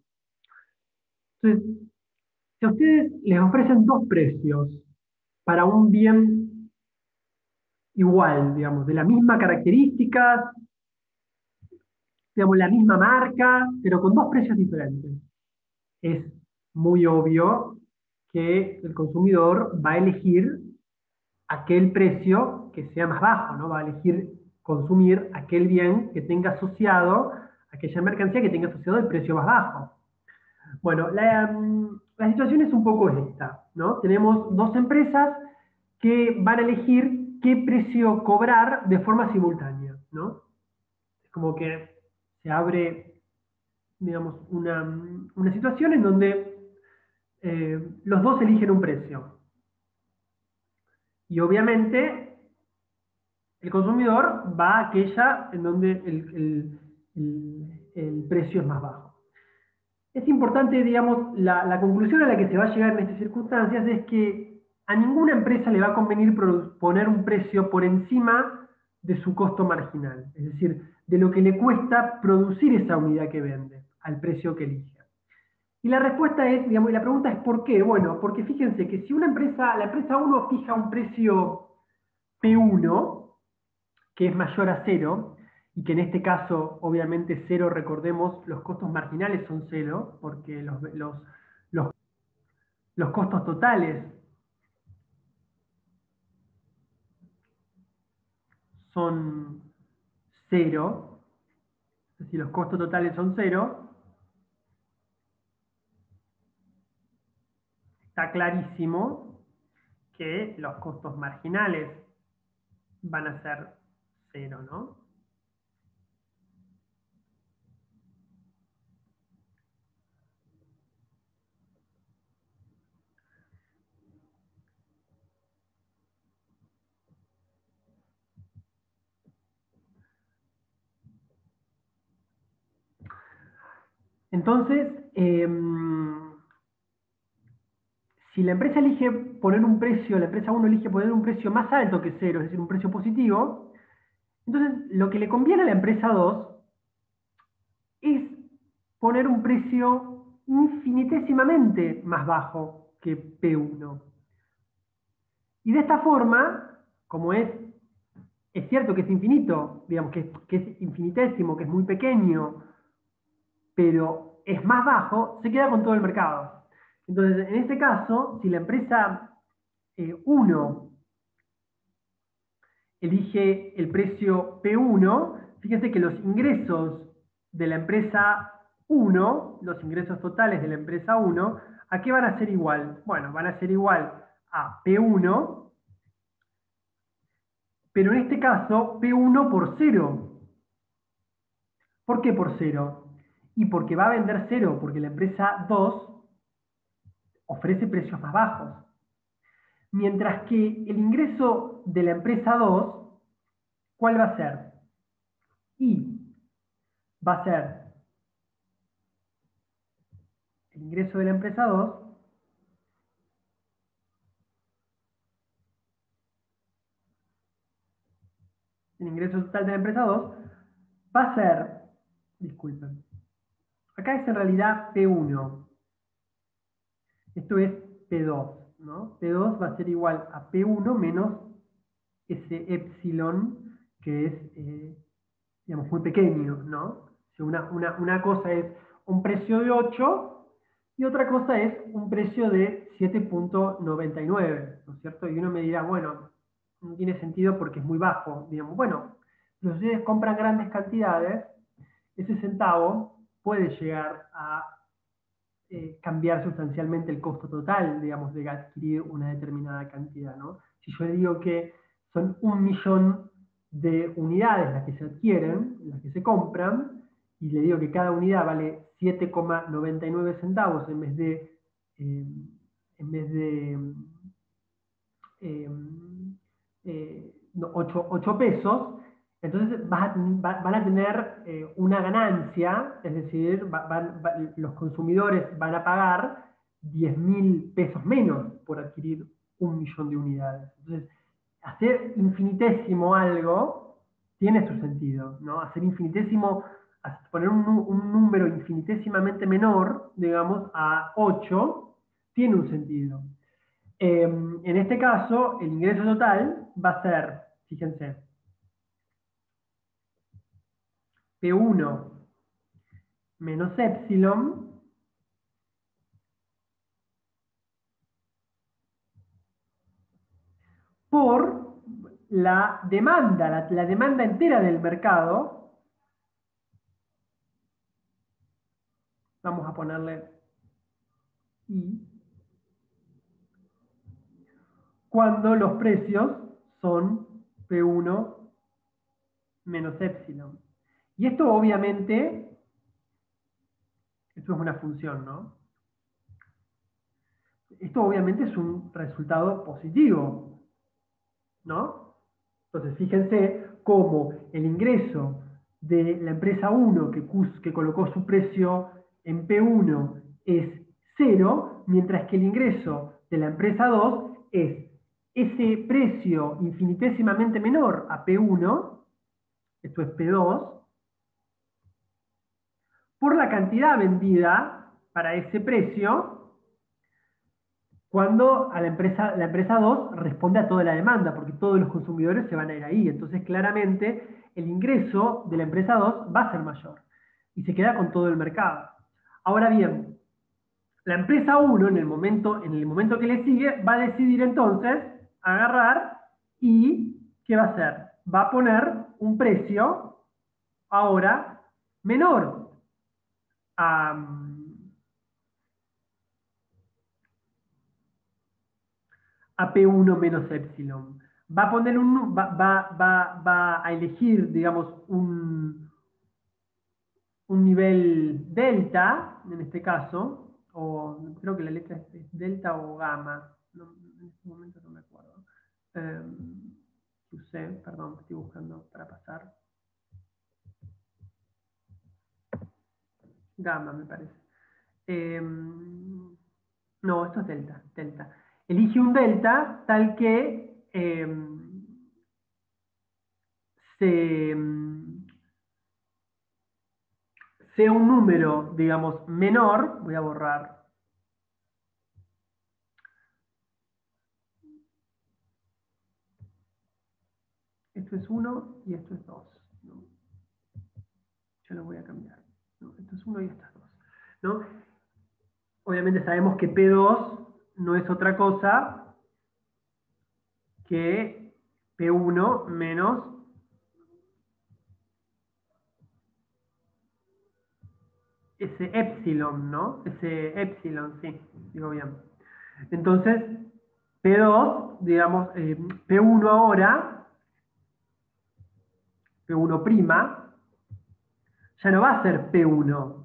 Entonces, si a ustedes les ofrecen dos precios para un bien igual, digamos, de la misma características, digamos, la misma marca, pero con dos precios diferentes, es muy obvio que el consumidor va a elegir aquel precio que sea más bajo, ¿no? Va a elegir consumir aquel bien que tenga asociado, aquella mercancía que tenga asociado el precio más bajo. Bueno, la situación es un poco esta, ¿no? Tenemos dos empresas que van a elegir qué precio cobrar de forma simultánea, ¿no? Es como que se abre, digamos, una situación en donde los dos eligen un precio. Y obviamente el consumidor va a aquella en donde el precio es más bajo. Es importante, digamos, la conclusión a la que se va a llegar en estas circunstancias es que a ninguna empresa le va a convenir poner un precio por encima de su costo marginal, es decir, de lo que le cuesta producir esa unidad que vende, al precio que elige. Y la respuesta es, digamos, y la pregunta es ¿por qué? Bueno, porque fíjense que si una empresa, la empresa 1 fija un precio P1, que es mayor a cero, y que en este caso, obviamente, cero, recordemos, los costos marginales son cero, porque los costos totales son cero, es decir, los costos totales son cero, está clarísimo que los costos marginales van a ser cero, ¿no? Entonces, si la empresa elige poner un precio, la empresa 1 elige poner un precio más alto que cero, es decir, un precio positivo, entonces lo que le conviene a la empresa 2 es poner un precio infinitesimamente más bajo que P1. Y de esta forma, como es cierto que es infinito, digamos que es infinitésimo, que es muy pequeño, pero es más bajo, se queda con todo el mercado. Entonces, en este caso, si la empresa 1 elige el precio P1, fíjense que los ingresos de la empresa 1, los ingresos totales de la empresa 1, ¿a qué van a ser igual? Bueno, van a ser igual a P1, pero en este caso P1 por cero. ¿Por qué por cero? Y porque va a vender cero, porque la empresa 2 ofrece precios más bajos. Mientras que el ingreso de la empresa 2, ¿cuál va a ser? Y va a ser el ingreso de la empresa 2 el ingreso total de la empresa 2 va a ser, disculpen, acá es en realidad P1, esto es P2, ¿no? P2 va a ser igual a P1 menos ese epsilon que es, digamos, muy pequeño, ¿no? O sea, una cosa es un precio de 8 y otra cosa es un precio de 7,99, ¿no es cierto? Y uno me dirá, bueno, no tiene sentido porque es muy bajo. Digamos, bueno, si ustedes compran grandes cantidades, ese centavo puede llegar a cambiar sustancialmente el costo total, digamos, de adquirir una determinada cantidad, ¿no? Si yo le digo que son 1 millón de unidades las que se adquieren, las que se compran, y le digo que cada unidad vale 7,99 centavos eh, en vez de eh, no, 8 pesos, entonces van a tener una ganancia, es decir, los consumidores van a pagar 10.000 pesos menos por adquirir 1 millón de unidades. Entonces, hacer infinitésimo algo tiene su sentido, ¿no? Hacer infinitésimo, poner un número infinitesimamente menor, digamos, a 8, tiene un sentido. En este caso, el ingreso total va a ser, fíjense, P1 menos epsilon por la demanda, la demanda entera del mercado. Vamos a ponerle I, cuando los precios son P1 menos epsilon. Y esto obviamente, esto es una función, ¿no? Esto obviamente es un resultado positivo, ¿no? Entonces, fíjense cómo el ingreso de la empresa 1 que colocó su precio en P1 es 0, mientras que el ingreso de la empresa 2 es ese precio infinitesimamente menor a P1, esto es P2, por la cantidad vendida para ese precio cuando a la empresa 2 responde a toda la demanda, porque todos los consumidores se van a ir ahí. Entonces, claramente, el ingreso de la empresa 2 va a ser mayor y se queda con todo el mercado. Ahora bien, la empresa 1, en el momento que le sigue, va a decidir entonces agarrar y ¿qué va a hacer? Va a poner un precio ahora menor a P1 menos epsilon. Va a poner va a elegir, digamos, un nivel delta, en este caso, o creo que la letra es delta o gamma, no, en este momento no me acuerdo. Usé, perdón, estoy buscando para pasar. Gamma, me parece. No, esto es delta, delta. Elige un delta tal que sea un número, digamos, menor. Voy a borrar. Esto es 1 y esto es 2. ¿No? Yo lo voy a cambiar. ¿No? Esto es 1 y esto es 2. ¿No? Obviamente sabemos que P2 no es otra cosa que P1 menos ese epsilon, ¿no? Ese epsilon, sí, digo bien. Entonces, P2, digamos, P1 ahora, P1', ya no va a ser P1.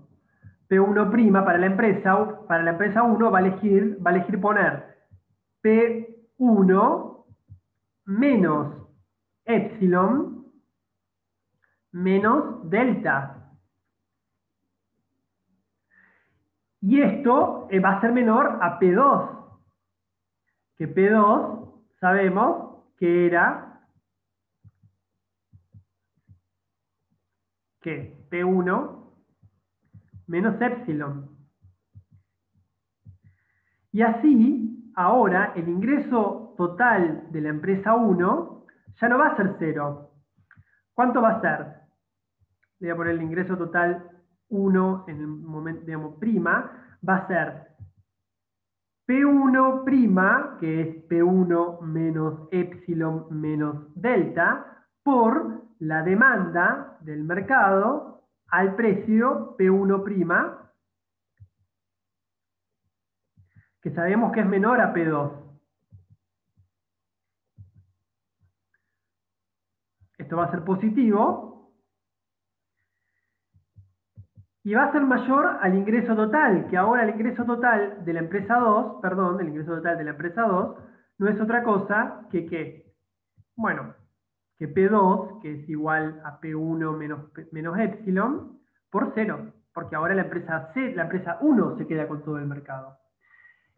P1' para la empresa 1 va a elegir poner P1 menos epsilon menos delta. Y esto va a ser menor a P2, que P2 sabemos que era que P1 menos epsilon. Y así, ahora, el ingreso total de la empresa 1 ya no va a ser 0. ¿Cuánto va a ser? Voy a poner el ingreso total 1 en el momento, digamos, prima, va a ser P1', que es P1 menos epsilon menos delta, por la demanda del mercado al precio P1', que sabemos que es menor a P2. Esto va a ser positivo y va a ser mayor al ingreso total, que ahora el ingreso total de la empresa 2, perdón, el ingreso total de la empresa 2 no es otra cosa que ¿qué? Bueno, que P2, que es igual a P1 menos epsilon, por 0, porque ahora la empresa 1 se queda con todo el mercado.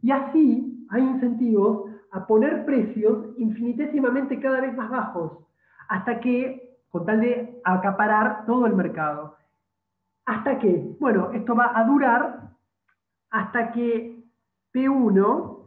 Y así hay incentivos a poner precios infinitesimamente cada vez más bajos, hasta que, con tal de acaparar todo el mercado. Hasta que, bueno, esto va a durar hasta que P1